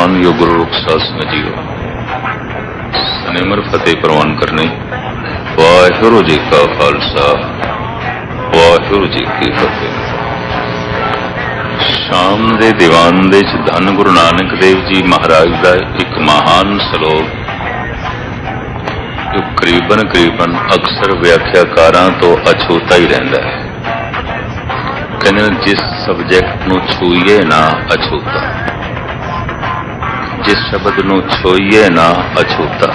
ਮਾਨਯੋਗ ਗੁਰੂ ਰੂਪ ਸਾਧ ਸੰਗਤ ਜੀਓ, ਸਨਿਮਰ ਫਤਿਹ ਪ੍ਰਵਾਨ ਕਰਨੀ। ਵਾਹਿਗੁਰੂ ਜੀ ਕਾ ਖਾਲਸਾ, ਵਾਹਿਗੁਰੂ ਜੀ ਕੀ ਫਤਿਹ। ਸ਼ਾਮ ਦੇ ਦੀਵਾਨ ਦੇ ਚ ਧੰਨ ਗੁਰੂ ਨਾਨਕ ਦੇਵ ਜੀ ਮਹਾਰਾਜ ਦਾ ਇੱਕ ਮਹਾਨ ਸ਼ਲੋਕ ਜੋ ਕਰੀਬਨ ਅਕਸਰ ਵਿਆਖਿਆਕਾਰਾਂ ਤੋਂ ਅਛੂਤਾ ਹੀ ਰਹਿੰਦਾ ਹੈ। ਕਹਿੰਦੇ ਜਿਸ ਸਬਜੈਕਟ ਨੂੰ ਛੂਈਏ ਨਾ ਅਛੂਤਾ, जिस शब्द नूं छोईए ना अछूता,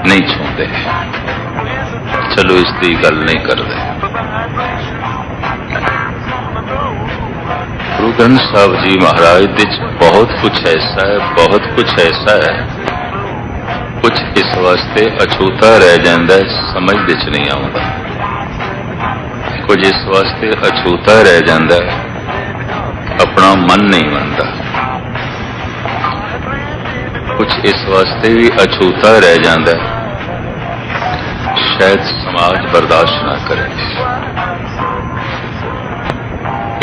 नहीं छूंदे। चलो इसकी गल नहीं करते। गुरु ग्रंथ साहब जी महाराज दे बहुत कुछ ऐसा है, बहुत कुछ ऐसा है, कुछ इस वास्ते अछूता रह जाता है, समझ विच नहीं आउंदा। कुछ इस वास्ते अछूता रह जाता है, अपना मन नहीं मनता। कुछ इस वास्ते भी अछूता रह जाता है, शायद समाज बर्दाश्त ना करे।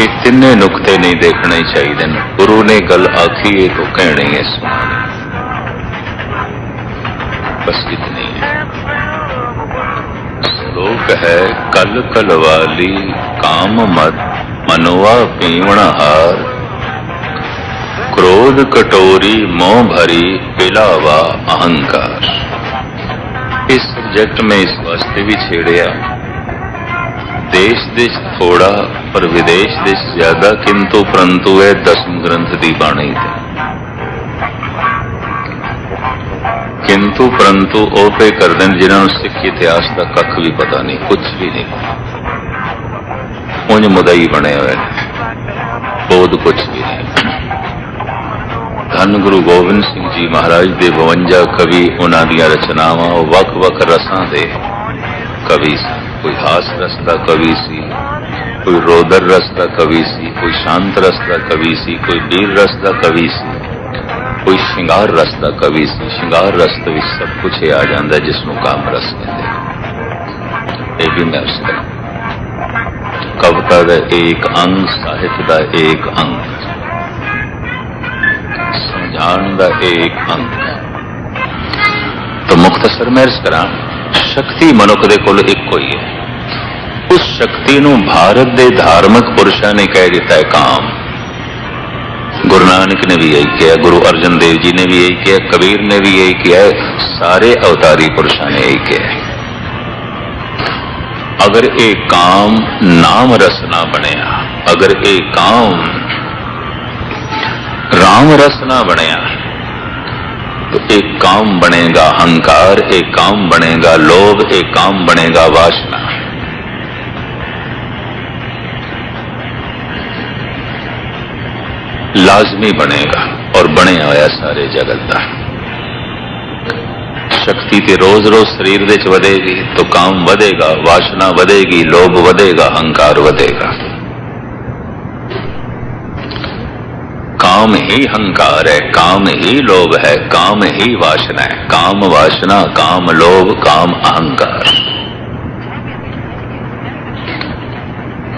ये तिन्ने नुकते नहीं देखने चाहिए। गुरु ने गल आखी है तो कहनी है, सुनानी, बस इतनी है। श्लोक है, कल कलवाली काम मत मनवा पीवण हार, क्रोध कटोरी मोह भरी पिलावा अहंकार। इस सब्जेक्ट में इस वास्ते भी छेड़िया, देश देश थोड़ा पर विदेश देश ज्यादा, किंतु परंतु है दसम ग्रंथ दी बाणी थे। किंतु परंतु ओ पे कर दें जिन्होंने सिख इतिहास का कख भी पता नहीं, कुछ भी नहीं, उंज मुदई बने हुए, बोध कुछ भी नहीं। धन गुरु गोबिंद सिंह जी महाराज दे 52 कवि, उन्हां दी रचनावां वख-वख रसां दे कवि सी। कोई हास रस का कवि सी, कोई रोदर रस का कवि सी, कोई शांत रस का कवि सी, कोई वीर रस का कवि सी, कोई श्रृंगार रस का कवि सी। श्रृंगार रस तो सब कुछ आ जाता है जिसनों काम रस कहते। ये भी मैं उसका कविता का एक अंग, साहित्य का एक अंग, समझाण का एक अंग। तो मुख्तसर मैं अर्ज करा, शक्ति मनुख दे कोल इक्को ही है। उस शक्ति नूं भारत दे धार्मिक पुरुषों ने कह दिता है काम। गुरु नानक ने भी यही किया, गुरु अर्जन देव जी ने भी यही किया, कबीर ने भी यही किया, सारे अवतारी पुरुषों ने यही किया। अगर एक काम नाम रस ना बनया, अगर एक काम राम रस ना बनया, तो एक काम बनेगा अहंकार, एक काम बनेगा लोभ, एक काम बनेगा वासना। लाजमी बनेगा और बने होया सारे जगत का। शक्ति ते रोज रोज शरीर विच वधेगी तो काम वधेगा, वासना वधेगी, लोभ वधेगा, अहंकार वधेगा। काम ही अहंकार है, काम ही लोभ है, काम ही वासना है। काम वासना, काम लोभ, काम अहंकार।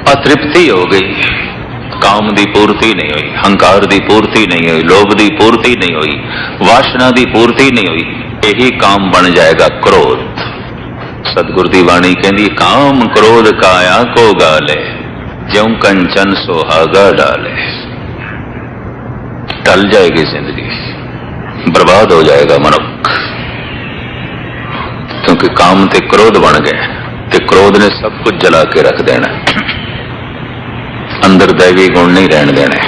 अतृप्ति हो गई, काम दी पूर्ति नहीं हुई, अहंकार दी पूर्ति नहीं हुई, लोभ दी पूर्ति नहीं हुई, वासना दी पूर्ति नहीं हुई, यही काम बन जाएगा क्रोध। सतगुरु दी वाणी कहती, काम क्रोध काया को गाले, ज्यों कंचन सुहागा डाले। टल जाएगी जिंदगी, बर्बाद हो जाएगा मनुख, क्योंकि काम ते क्रोध बन गए, ते क्रोध ने सब कुछ जला के रख देना, अंदर दैवी गुण नहीं रहने देने।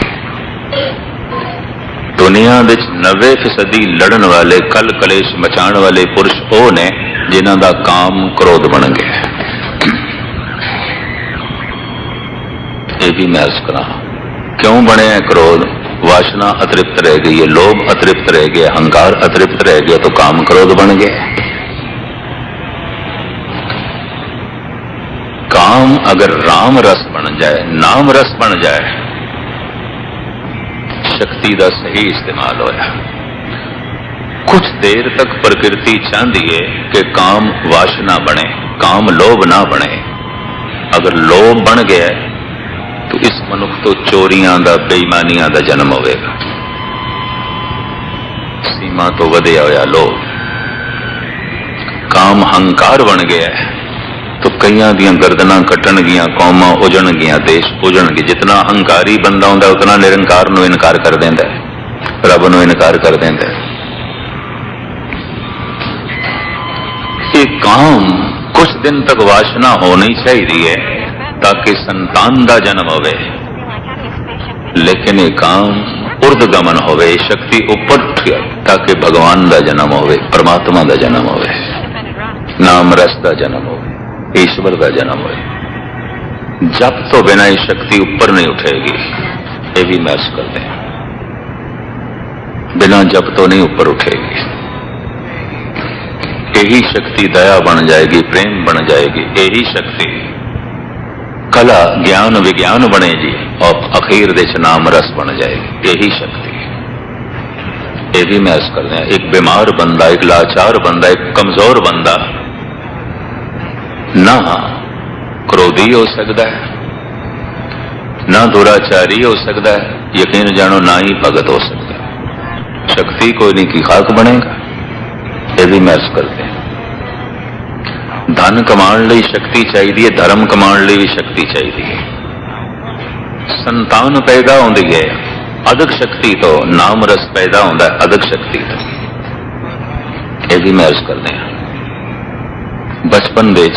दुनिया विच 90% लड़न वाले, कल कलेश मचाण वाले पुरुष वो ने जिन्हां दा काम क्रोध बन गया। ये भी मैं अर्ज करा, क्यों बने है क्रोध? वासना अतृप्त रह गई है, लोभ अतृप्त रह गया, अहंकार अतृप्त रह गया, तो काम क्रोध बन गया। काम अगर राम रस बन जाए, नाम रस बन जाए, शक्ति का सही इस्तेमाल होया। कुछ देर तक प्रकृति चाहती है कि काम वासना बने, काम लोभ ना बने। अगर लोभ बन गया तो इस मनुख तो चोरियां दा, बेईमानियां दा जन्म होगा। सीमा तो वधिया होया लोभ। काम हंकार बन गया है तो कईयां दियां गर्दनां कट्टणगियां, कौमां उजड़नगियां, देश उजड़नगे। जितना हंकारी बंदा हुंदा उतना निरंकार नूं इनकार कर देंदा है, रब नूं इनकार कर देंदा है। ये काम कुछ दिन तक वासना होनी चाहिए ताकि संतान का जन्म होवे, लेकिन ये काम उर्दगमन होवे, शक्ति ऊपर ताकि भगवान का जन्म होवे, परमात्मा का जन्म होवे, नाम रस का जन्म होवे, ईश्वर का जन्म होवे। जब तो बिना ये शक्ति ऊपर नहीं उठेगी, ये भी महसूस करते हैं। बिना जब तो नहीं ऊपर उठेगी। यही शक्ति दया बन जाएगी, प्रेम बन जाएगी। यही शक्ति कला ज्ञान विज्ञान बनेगी और अखीर देश नाम रस बन जाएगी। यही शक्ति, ये भी महसूस कर रहे हैं। एक बीमार बंदा, एक लाचार बंदा, एक कमजोर बंदा ना क्रोधी हो सकता है, ना दुराचारी हो सकता है, यकीन जानो ना ही भगत हो सकता है। शक्ति कोई नहीं की खाक बनेगा, ये भी महसूस करते हैं। धन कमाने लिए शक्ति चाहिए, धर्म कमाने लिए भी शक्ति चाहिए। संतान पैदा होती है अधिक शक्ति तो, नाम रस पैदा होता है अधिक शक्ति तो, ये भी महसूस करते हैं। बचपन विच,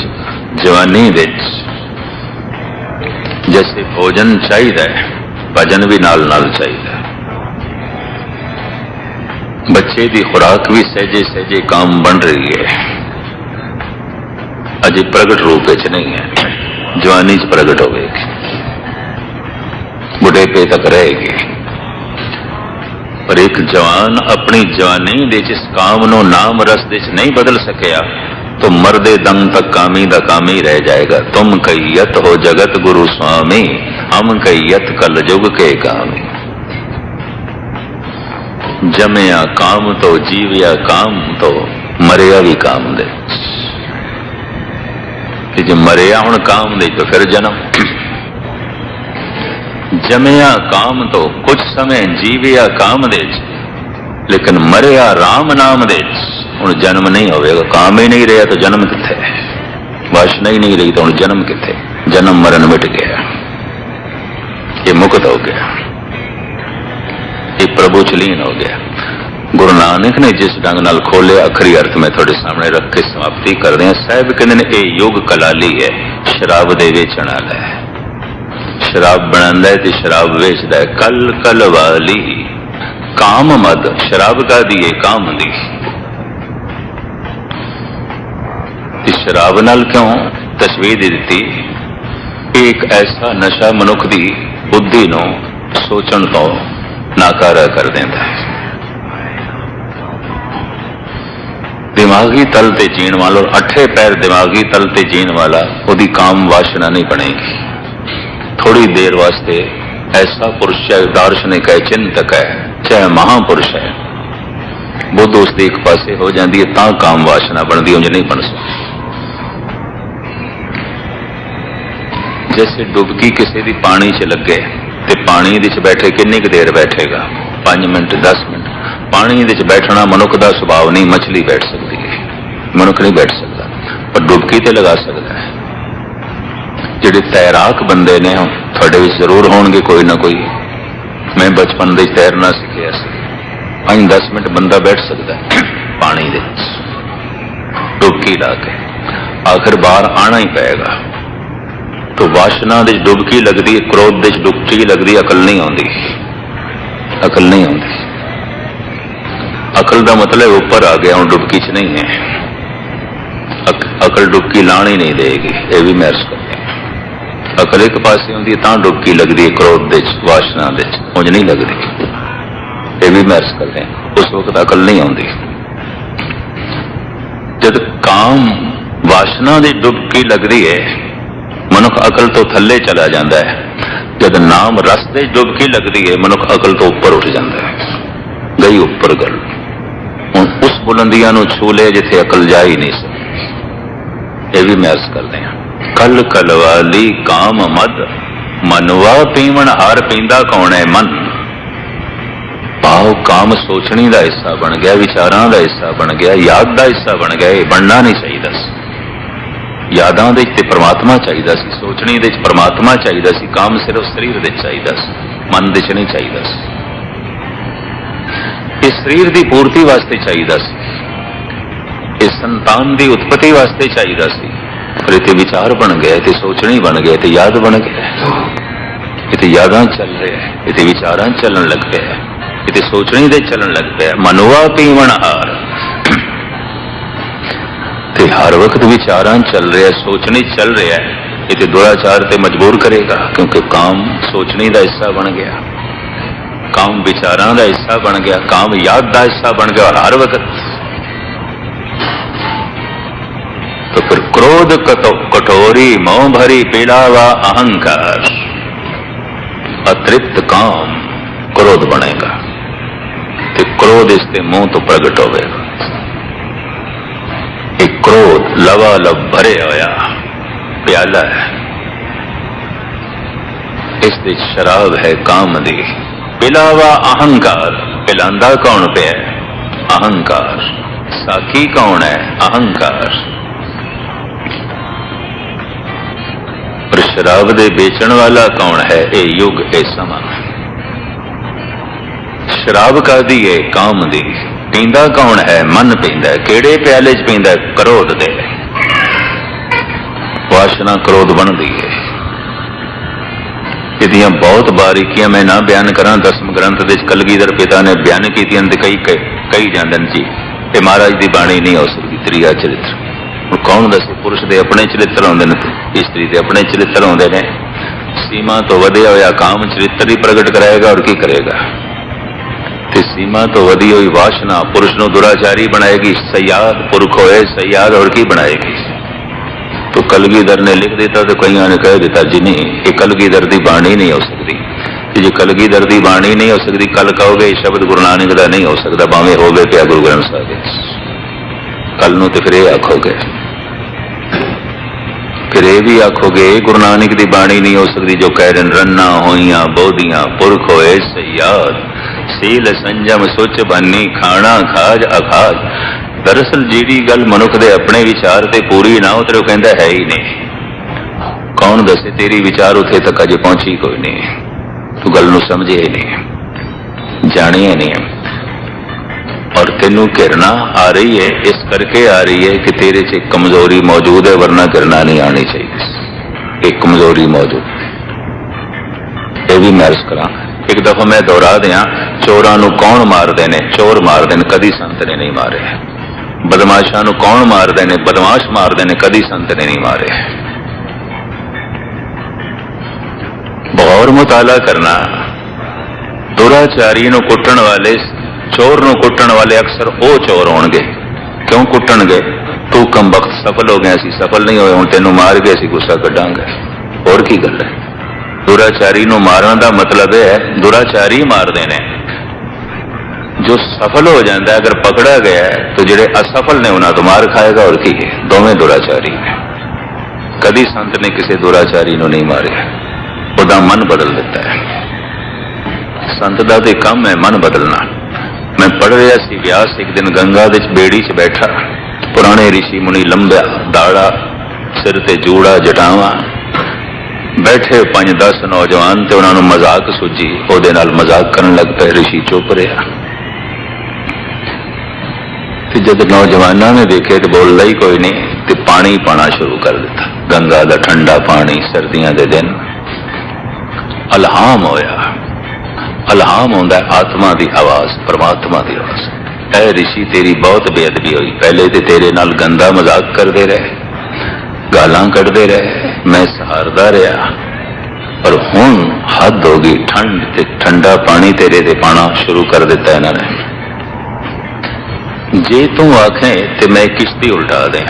जवानी विच जैसे भोजन चाहिए, भजन भी नाल नाल चाहिए। बच्चे की खुराक भी सहजे सहजे काम बन रही है, अजे प्रगट रूप च नहीं है, जवानी च प्रगट होगी, बुढ़ेपे तक रहेगी। पर एक जवान अपनी जवानी दे इस काम नो नाम रस दे नहीं बदल सकिया तो मरदे दम तक कामी दा कामी रह जाएगा। तुम कहियत हो जगत गुरु स्वामी, हम कहियत कल जुग के कामी। जमया काम तो, जीवया काम तो, मरिया भी काम दे। जो मरिया हुण काम दे तो फिर जन्म। जमया काम तो कुछ समय, जीवया काम दे, लेकिन मरिया राम नाम दे हुण जन्म नहीं होवेगा। काम ही नहीं रहा तो जन्म किथे, वासना ही नहीं रही तो हुण जन्म किथे। जन्म मरण मिट गया, ये मुक्त हो गया, ये प्रभु च लीन हो गया। गुरु नानक ने जिस ढंग नाल खोले अखरी अर्थ में थोड़े सामने रख के समाप्ति कर रहे हैं। साहब कहते हैं ये युग कलाली है, शराब दे वेचण वाला है। शराब बनांदा है ते शराब वेचदा है। कल कल वाली काम मद, शराब का दी है काम दी। इस शराब नाल क्यों तस्वीर दी? एक ऐसा नशा मनुख दी बुद्धि नूं सोचण तो नाकारा कर देंदा है। दिमागी तल ते जीण वाला, अठे पैर दिमागी तल ते जीण वाला, उसकी काम वासना नहीं बनेगी। थोड़ी देर वास्ते ऐसा पुरुष है, दार्शनिक है, चिंतक है, चाहे महापुरुष है, बुद्ध उसके एक पासे हो जाती है तां काम वासना बनती, उंज नहीं बन सकती। जैसे डुबकी किसी दी पानी च लगे ते पानी दे च बैठे किन्नी क देर बैठेगा? 5 मिनट 10 मिनट। पानी दे च बैठना मनुख का सुभाव नहीं। मछली बैठ सकती है, मनुख नहीं बैठ सकता, पर डुबकी ते लगा सकता है। जिहड़े तैराक बंदे ने थोड़े विच जरूर होणगे कोई ना कोई। मैं बचपन दे तैरना सीखिया सी, 5-10 मिनट बंदा बैठ सकता है पानी दे डुबकी ला के, आखिर बाहर आना ही पएगा। तो वासना दे डुबकी लगती है, क्रोध दे डुबकी लगती, अकल नहीं आती। अकल नहीं आती। अकल का मतलब ऊपर आ गया, हूं डुबकी च नहीं है। अकल डुबकी लाण ही नहीं देगी, ये भी महसूस करते हैं। अकल एक पासे होंदी है तां डुबकी लगती है, क्रोध दे वासना दे उंज नहीं लगती, ये भी महसूस करते हैं। उस वक्त अकल नहीं आती। जब काम वासना की डुबकी लगती है, मनुख अकल तो थले चला जाता है। जब नाम रस दे डुबकी लगती है, मनुख अकल तो ऊपर उठ जाता है। गई ऊपर गल, हुण उस बुलंदियां नूं छू ले जिथे अकल जा ही नहीं सकती। ये भी महसूस करते हैं। कल कलवाली काम मद, मनवा पीवण हार पींदा कौन है मन। भाव काम सोचनी का हिस्सा बन गया, विचारां का हिस्सा बन गया, याद का हिस्सा बन गया। ये बनना नहीं चाहिए सी। यादां दे ते परमात्मा चाहिए सी, सोचनी दे परमात्मा चाहिए सी, काम सिर्फ शरीर दे चाहिए सी, मन दे नहीं चाहिए सी। इस शरीर की पूर्ति वास्ते चाहिए सी, इस संतान की उत्पत्ति वास्ते चाहिए सी, पर इतने विचार बन गए, इतने सोचनी बन गए, इतने याद बन गए, इतने यादां चल रहे हैं, इतने विचारां चलन लग पे, इतने सोचनी दे चलन लग पे। मनवा पीवन हार ते हर वक्त विचारां चल रहे हैं, सोचनी चल रहा है, इतने दुराचार ते मजबूर करेगा, क्योंकि काम सोचनी का हिस्सा बन गया, काम विचारां का हिस्सा बन गया, काम याद का हिस्सा बन गया। और हर वक्त तो फिर क्रोध कठोरी मोह भरी पीड़ावा अहंकार, अतृप्त काम क्रोध बनेगा, तो क्रोध इसके मुंह तो प्रगट होगा। एक क्रोध लवालब भरे होया प्याला है, इस शराब है काम दी। पिलावा अहंकार, पिलांदा कौन पे है? अहंकार। साकी कौन है? अहंकार। पर शराब दे बेचण वाला कौन है? ए युग ए समा। शराब का दी है? काम दी। पींदा कौन है? मन पींदा है। केड़े प्याले च पींदा है? क्रोध दे। वासना क्रोध बनती है। इदियां बहुत बारीकियां मैं ना बयान करा, दसम ग्रंथ दे कलगीधर पिता ने बयान की कई जांदन जी ते महाराज की बाणी नहीं हो सकती। त्रिया चरित्र कौन दसे? पुरुष दे अपने चरित्र आउंदे ने, स्त्री दे अपने चरित्र आउंदे ने। सीमा तो वधिया होया काम चरित्र ही प्रगट कराएगा, और की करेगा? ते सीमा तो वधी हुई वासना पुरुष नूं दुराचारी बनाएगी। सयाद पुरख होए सयाद, और की बनाएगी? तो कलगीधर ने लिख दिता, तो कईयां ने कह दिता जी नहीं, ये कलगीधर की बाणी नहीं हो सकती। कि जो कलगीधर की बाणी नहीं हो सकती, कल कहोगे शब्द गुरु नानक का नहीं हो सकता, भावें होवे पिया गुरु ग्रंथ साहिब। कल नूं तो फिर ये आखोगे, फिर ये भी आखोगे गुरु नानक की बाणी नहीं हो सकती, जो कह रहे रन्ना होइयां बोधियां पुरख होए सयाद, सील संजम सुच बन्नी खाना खाज अखाज। दरअसल जी गल मनुख दे अपने विचार ते पूरी ना उतरे, कहता है ही नहीं। कौन दसे तेरी विचार उथे तक अजे पहुंची कोई नहीं, तू गल नूं समझे ही नहीं, जानी ही नहीं। और तेनू घिरना आ रही है, इस करके आ रही है कि तेरे च एक कमजोरी मौजूद है, वरना घिरना नहीं आनी चाहिए। एक कमजोरी मौजूद, ये भी मैं अर्ज करा। एक दफा मैं दोहरा दिया, चोरां नूं कौन मारदे ने? चोर मारदे ने, कदी संत ने नहीं मारे। बदमाशां नूं कौन मारदे ने? बदमाश मारदे ने, कदी संत ने नहीं मारे। बहुत मुताला करना। दुराचारी नूं कुट्टण वाले, चोर नूं कुट्टण वाले अक्सर वो चोर होणगे। क्यों कुट्टणगे? तू कम वक्त सफल हो गया, असीं सफल नहीं होए, हुण तैनूं मार के असीं गुस्सा कड्डांगे। होर की गल है? दुराचारी नूं मारन दा मतलब है दुराचारी मारदे ने। जो सफल हो जाता है, अगर पकड़ा गया है, तो जिहड़े असफल ने उन्हां तो मार खाएगा। और की है? दोवें दुराचारी ने। कदी संत ने किसी दुराचारी नूं नहीं मारिया, उहदा मन बदल देता है। संत दा ते काम है मन बदलना। मैं पढ़ रहा सी व्यास एक दिन गंगा दे बेड़ी च बैठा, पुराने ऋषि मुनि लंबा दाड़ा, सिर ते जूड़ा जटावां, बैठे 5-10 नौजवान, ते उन्होंने मजाक सूझी, ओहदे नाल मजाक करन लग पे। ऋषि चुप रहा। जब नौजवानों ने देखे तो बोलता ही कोई नहीं, तो पानी पाना शुरू कर दिता। गंगा का ठंडा पानी सर्दियों के दिन। अलहाम होया। अलहाम होंदा आत्मा की आवाज, परमात्मा की आवाज। ऐ ऋषि तेरी बहुत बेअदबी हुई, पहले तो तेरे नाल गंदा मजाक करते रहे, गालां कढ़ते रहे, मैं सहारदा रहा, पर हुण हद हो गई। ठंड ते ठंडा पानी तेरे ते पाना शुरू कर दिता इन्होंने। जे तू आखे तो मैं किश्ती उल्टा दें।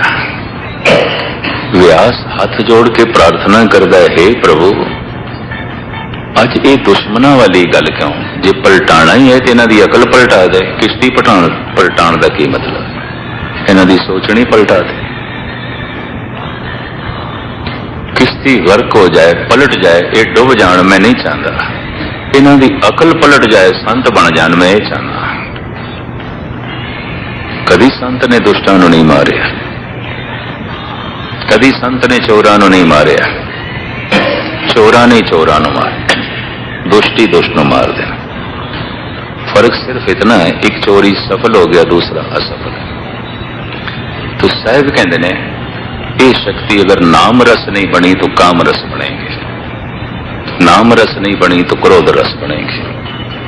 व्यास हाथ जोड़ के प्रार्थना करता है, हे प्रभु अज ये दुश्मना वाली गल क्यों? जे पलटाना ही है तो इन्हां दी अकल पलटा दे। किश्ती पलटाण का की मतलब? इन्हां दी सोचनी पलटा दे। किश्ती गर्क हो जाए, पलट जाए, ये डुब जान मैं नहीं चाहता। इन्हां दी अकल पलट जाए, संत बन जान। मैं ये चाहना, कदी संत ने दुष्टां नूं नहीं मारिया, कदी संत ने चोरां नूं नहीं मारिया, चोरां ने चोरां नूं मारिया, दुष्ट ही दुष्ट नूं मार देना। फर्क सिर्फ इतना है, एक चोरी सफल हो गया, दूसरा असफल है। तो साहिब कहते ने ये शक्ति अगर नाम रस नहीं बनी तो काम रस बनेंगे, नाम रस नहीं बनी तो क्रोध रस बनेंगे,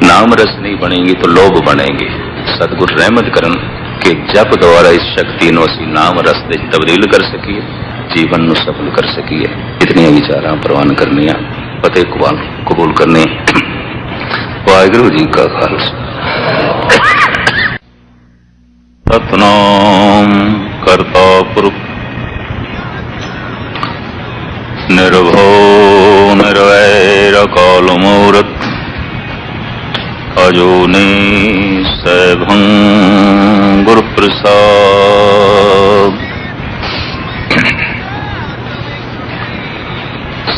नाम रस नहीं बनेगी तो लोभ बनेगी। सतगुरु रहमत करन कि जप द्वारा इस शक्ति नूं असीं नाम रस दे तब्दील कर सकीए, जीवन नूं सफल कर सकीए। इतनियां विचारां प्रवान करनियां, फतेह कबूल करनी। वाहिगुरू जी का खालसा। सतनाम करता पुरख निर्भो निर्वैर काल मूरत अजोनि सैभं गुरु प्रसाद।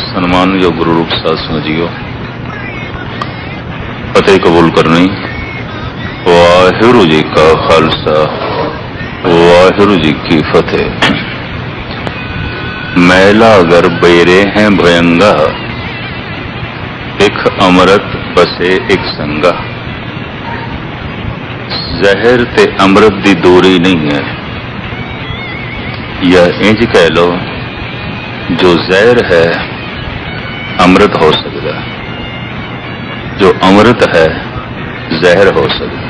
सम्मान जो गुरु रूप साध समझियो, फतेह कबूल करनी। वाहिगुरू जी का खालसा, वाहिगुरू जी की फतेह। मैला अगर बेरे हैं भयंगा, एक अमृत बसे एक संगा। जहर ते अमृत दी दूरी नहीं है, या इंज कह लो जो जहर है अमृत हो सकता है, जो अमृत है जहर हो सकता।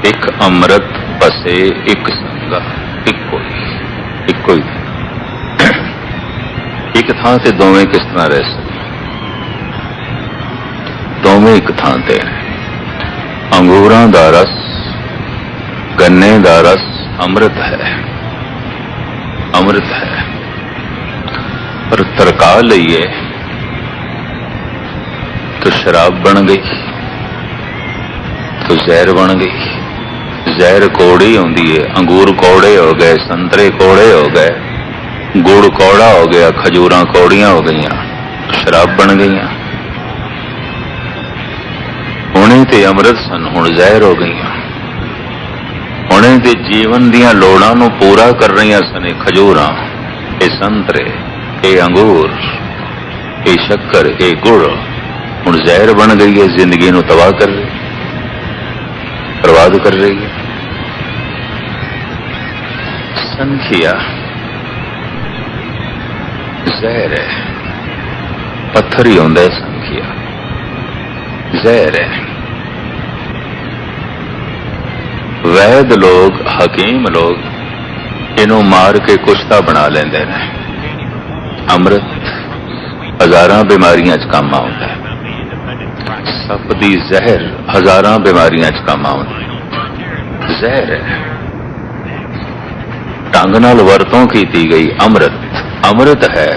एक अमृत बसे एक संगा, इक्को ही एक थां ते दोवें किस तरह रह सकते? दोवें एक थां ते। अंगूरां दा रस, गन्ने दा रस अमृत है, अमृत है। पर तरका लईए तो शराब बन गई, तो जहर बन गई। जहर कौड़ी होती है, अंगूर कौड़े हो गए, संतरे कौड़े हो गए, गुड़ कौड़ा हो गया, खजूरां कौड़ियां हो गई, शराब बन गई। हुणे ते अमृत सन, हुण जहर हो गई। हुणे ते जीवन दियां लोड़ां नूं पूरा कर रही सन खजूरां, ये संतरे, ये अंगूर, ये शक्कर, ये गुड़, हुण जहर बन गई है, जिंदगी नूं तबाह कर रही, बर्बाद कर रही है। संखिया जहर है, पत्थर ही होंदा है संखिया, जहर है। वैद लोग, हकीम लोग इनू मार के कुश्ता बना लेंदे ने। अमृत हजारां बीमारियां च काम आउंदा है, सप दी जहर हजारां बीमारियां च काम आउंदी है। जहर है, ढंग नाल वरतों की गई अमृत अमृत है,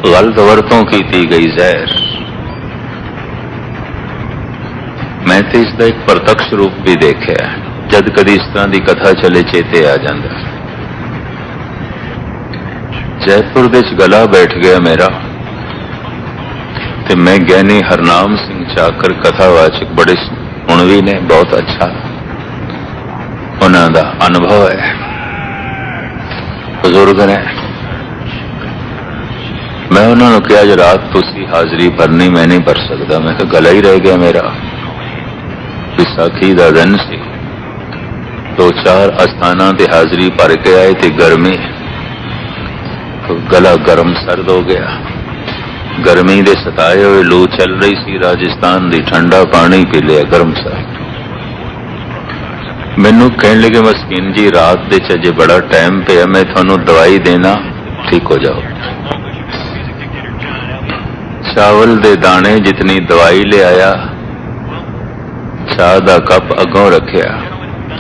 गलत वरतों की गई जहर। मैं तो इसका एक प्रत्यक्ष रूप भी देखा, जद कदी इस तरह की कथा चले चेते आ जाता। जयपुर दे गला बैठ गया मेरा, ते मैं ज्ञानी हरनाम सिंह चाकर कथावाचक बड़े सुणवी ने, बहुत अच्छा उन्होंने अनुभव है, बुजुर्ग ने। मैं उन्होंने कहा जो रात तुसी हाजरी भरनी, मैं नहीं भर सकता। मैं कहा गला ही रह गया मेरा। विसाखी का दिन सी, 2-4 अस्थाना ते हाजरी भर के आए थे, गर्मी तो गला गर्म सर्द हो गया। गर्मी दे सताए हुए लू चल रही सी राजस्थान दी, ठंडा पानी पी लिया गर्म सा। मैनू कहने लगे मस्कीन जी रात दे अजे बड़ा टाइम पे, मैं थानू दवाई देना, ठीक हो जाओ। चावल दे दाने जितनी दवाई ले आया, चाह दा कप अगों रखिया,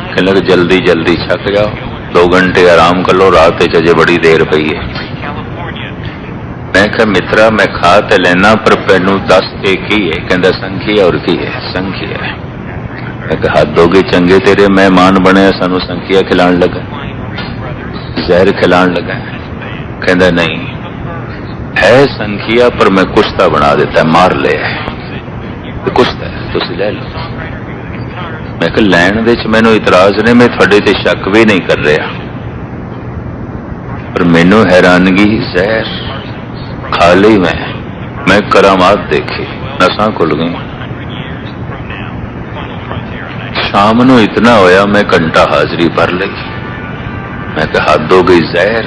कहने लगे जल्दी जल्दी छक जाओ, 2 घंटे आराम कर लो, रात अजे बड़ी देर पई है। मैं कहा मित्रा मैं खा ते लेना, पर पैनू दस के की है? कहता संखिया। और की है? संखिया है। मैं कहा हद हो गई, चंगे तेरे मेहमान बने, सानू संखिया खिलाण लगा, जहर खिलाण लगा। कहता नहीं है संखिया पर मैं कुश्ता बना देता, मार लिया तो कुश्ता है, तुसी ले लो। मैं कहा लैण दे च मैनू इतराज ने, मैं थोड़े ते शक भी नहीं कर रहा, पर मैनू हैरानगी जहर खा ली। मैं करामात देखी, नसां खुल गई। शाम नू इतना होया मैं घंटा हाजरी भर ली। मैं कहा हद हो गई, जहर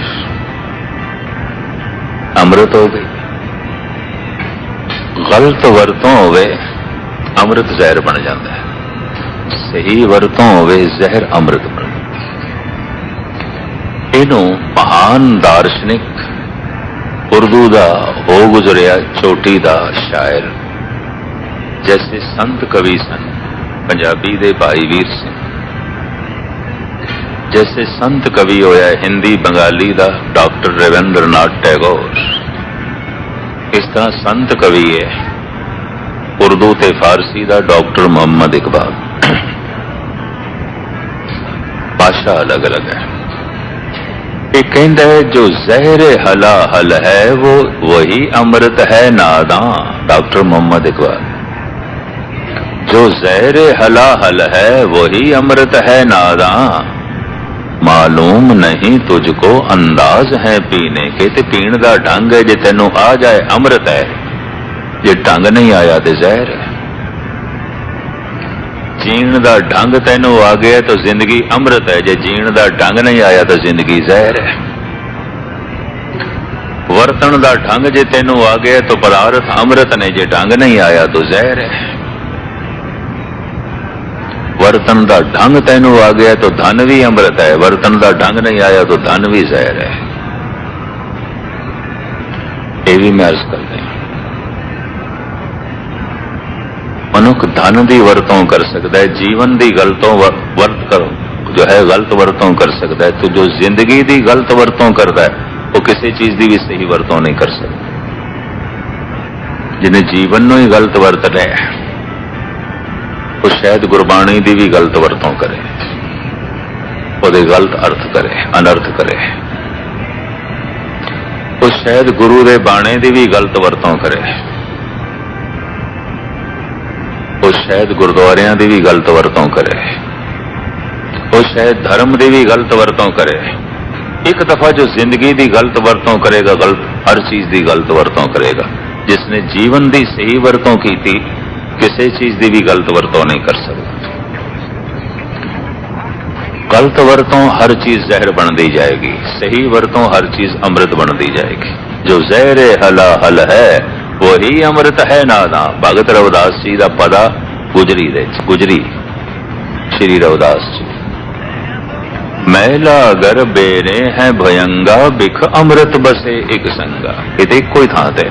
अमृत हो गई। गलत वरतों होवे अमृत जहर बन जाता है, सही वरतों होवे जहर अमृत बन जाता है। इनू महान दार्शनिक उर्दू दा हो गुजरिया चोटी दा शायर जैसे संत कवि सन पंजाबी दे भाई वीर सिंह, जैसे संत कवि होया हिंदी बंगाली दा डॉक्टर रविंद्रनाथ टैगोर, इस तरह संत कवि है उर्दू ते फारसी दा डॉक्टर मोहम्मद इकबाल। भाषा अलग अलग है। ये कहता है जो जहर हला हल है वो वही अमृत है नादां, डॉक्टर मोहम्मद इकबाल। जो जहर हला हल है वही अमृत है नादां, मालूम नहीं तुझको अंदाज है पीने के, ते पीण दा ढंग है, जे तेनों आ जाए अमृत है, जे ढंग नहीं आया तो जहर है। जीण दा ढंग तेनों आ गया तो जिंदगी अमृत है, जे जीण दा ढंग नहीं आया तो जिंदगी जहर है। वर्तन दा ढंग जे तेनों आ गया तो पदार्थ अमृत ने, जे ढंग नहीं आया तो जहर है। वर्तन दा ढंग तेनों आ गया तो धन भी अमृत है, वर्तन दा ढंग नहीं आया तो धन भी जहर है। ये भी मैं अर्ज कर दें, मनुख धन की वरतों कर सकता है, जीवन की गलतों वर्त करो जो है गलत वरतों कर सकता है, तो जो जिंदगी की गलत वरतों करता है वो किसी चीज की भी सही वरतों नहीं कर सकता। जिन्हें जीवन नूं ही गलत वरत रहा है वो शायद गुरबाणी की भी गलत वरतों करे, वो गलत अर्थ करे, अनर्थ करे। वो शायद गुरु के बाणे की भी गलत वरतों करे, वो शायद गुरुद्वारियां की भी गलत वरतों करे, वो शायद धर्म की भी गलत वरतों करे। एक दफा जो जिंदगी की गलत वरतों करेगा, गलत हर चीज की गलत वरतों करेगा। जिसने जीवन की सही वरतों की थी किसी चीज की भी गलत वरतों नहीं कर सकता। गलत वरतों हर चीज जहर बनती जाएगी, सही वरतों हर चीज अमृत बनती जाएगी। जो जहर हला हल है वही अमृत है नादा, भगत रविदास जी का पदा गुजरी गुजरी श्री रविदास जी। मैला अगर बेरे हैं भयंगा, बिख अमृत बसे एक संगा। ये कोई थां ते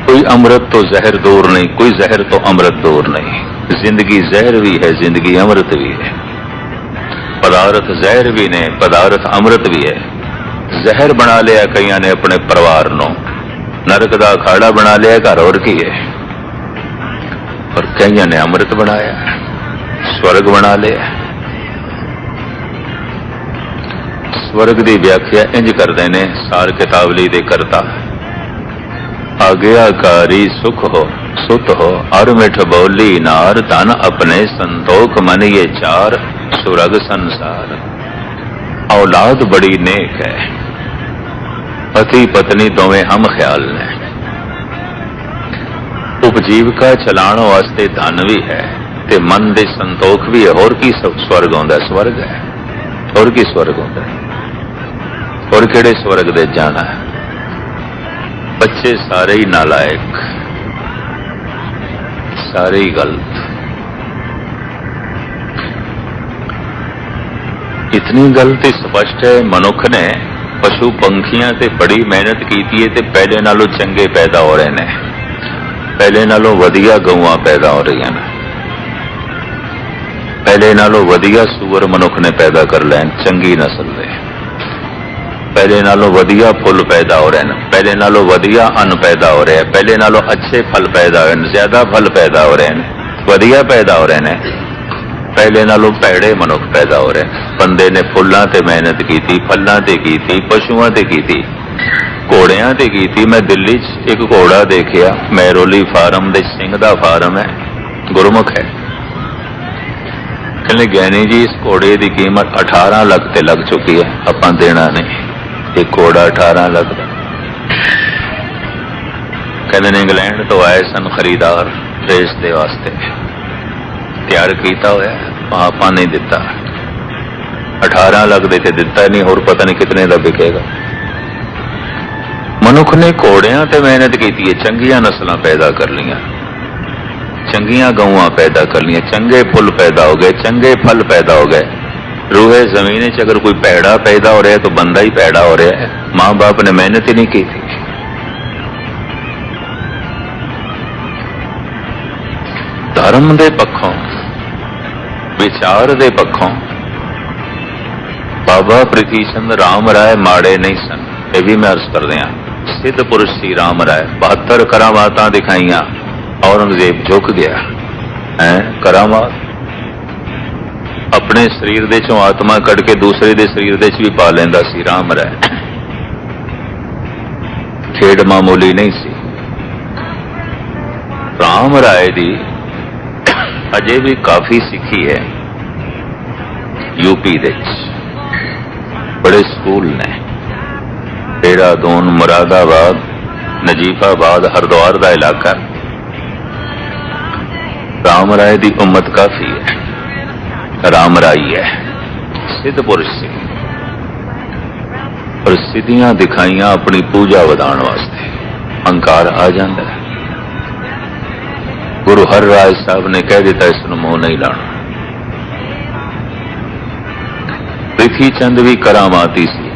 कोई अमृत तो जहर दूर नहीं, कोई जहर तो अमृत दूर नहीं। जिंदगी जहर भी है, जिंदगी अमृत भी है। पदार्थ जहर भी ने, पदार्थ अमृत भी है। जहर बना लिया कईयां ने अपने परिवार नो, नरक दा अखाड़ा बना लिया घर, और की है। और कईयां ने अमृत बनाया, स्वर्ग बना लिया। स्वर्ग की व्याख्या इंज करते ने सार किताबली दे करता, आज्ञाकारी सुख हो सुत हो, और मिठ बोली नार, धन अपने संतोख मन ये चार, सुरग संसार। औलाद बड़ी नेक है, पति पत्नी दोवें हम ख्याल ने, उपजीविका चलाने वास्ते धन भी है ते मन दे संतोख भी है। और की स्वर्ग आउंदा, स्वर्ग है। और की स्वर्ग आउंदा, और किहड़े स्वर्ग दे जाना है। बच्चे सारे ही नालायक, सारे ही गलत। इतनी गलती स्पष्ट है, मनुख ने पशु पंखियां ते बड़ी मेहनत की है ते पहले नालों चंगे पैदा हो रहे हैं, पहले नालों वधिया गऊआं पैदा हो रही हैं, पहले नालों वधिया सूअर मनुख ने पैदा कर लैन, चंगी नस्ल दे। पहले नालों वधिया फुल पैदा हो रहे हैं, पहले नालों वधिया अन्न पैदा हो रहे हैं, पहले नालों अच्छे फल पैदा हो रहे हैं, ज्यादा फल पैदा हो रहे हैं, वधिया पैदा हो रहे हैं। पहले नालों भैड़े मनुख पैदा हो रहे। बंदे ने फुल्लां ते मेहनत की, फल्लां ते की, पशुआं ते की, घोड़ियां ते की। मैं दिल्ली च एक घोड़ा देखिया, मैरोली फार्म दे सिंह दा फार्म है, गुरमुख है। कहने ज्ञानी जी इस घोड़े की कीमत 18 लाख ते लग चुकी है, आपां देना नहीं। एक घोड़ा 18 लाख का। कहते ने इंग्लैंड तो आए सन खरीदार रेस के वास्ते, तैयार किया होया, आपा नहीं दिता। 18 लाख दे के दिता नहीं, होर पता नहीं कितने का बिकेगा। मनुख ने घोड़ियां ते मेहनत की है, चंगियां नस्लां पैदा कर लिया, चंगियां गऊआं पैदा कर लिया, चंगे फुल पैदा हो गए, चंगे फल पैदा हो गए। रूहे जमीन च अगर कोई पैड़ा पैदा हो रहा है तो बंदा ही पैड़ा हो रहा है, मां बाप ने मेहनत ही नहीं की थी। धर्म दे पक्षों, विचार दे पक्षों बाबा प्रीति चंद राम राय माड़े नहीं सन। ये भी मैं अर्ज कर दिया, सिद्ध पुरुष सी राम राय। 72 करामातां दिखाइया, औरंगजेब झुक गया है। करामात अपने शरीर दे चों आत्मा कड़ के दूसरे दे शरीर दे च भी पा लेंदा सी राम राय। खेड मामूली नहीं सी। राम राय दी अजे भी काफी सिखी है। यूपी दे बड़े स्कूल ने, देहरादून, मुरादाबाद, नजीफाबाद, हरिद्वार का इलाका। राम राय की उम्मत काफी है, राम राई है, सिद्ध पुरुष से। पर सिद्धियां दिखाइया अपनी पूजा वधाण वास्ते, अहंकार आ जाता है। गुरु हर राय साहब ने कह दिता इसनूं मोह नहीं लाना। प्रीति चंद भी करामाती सी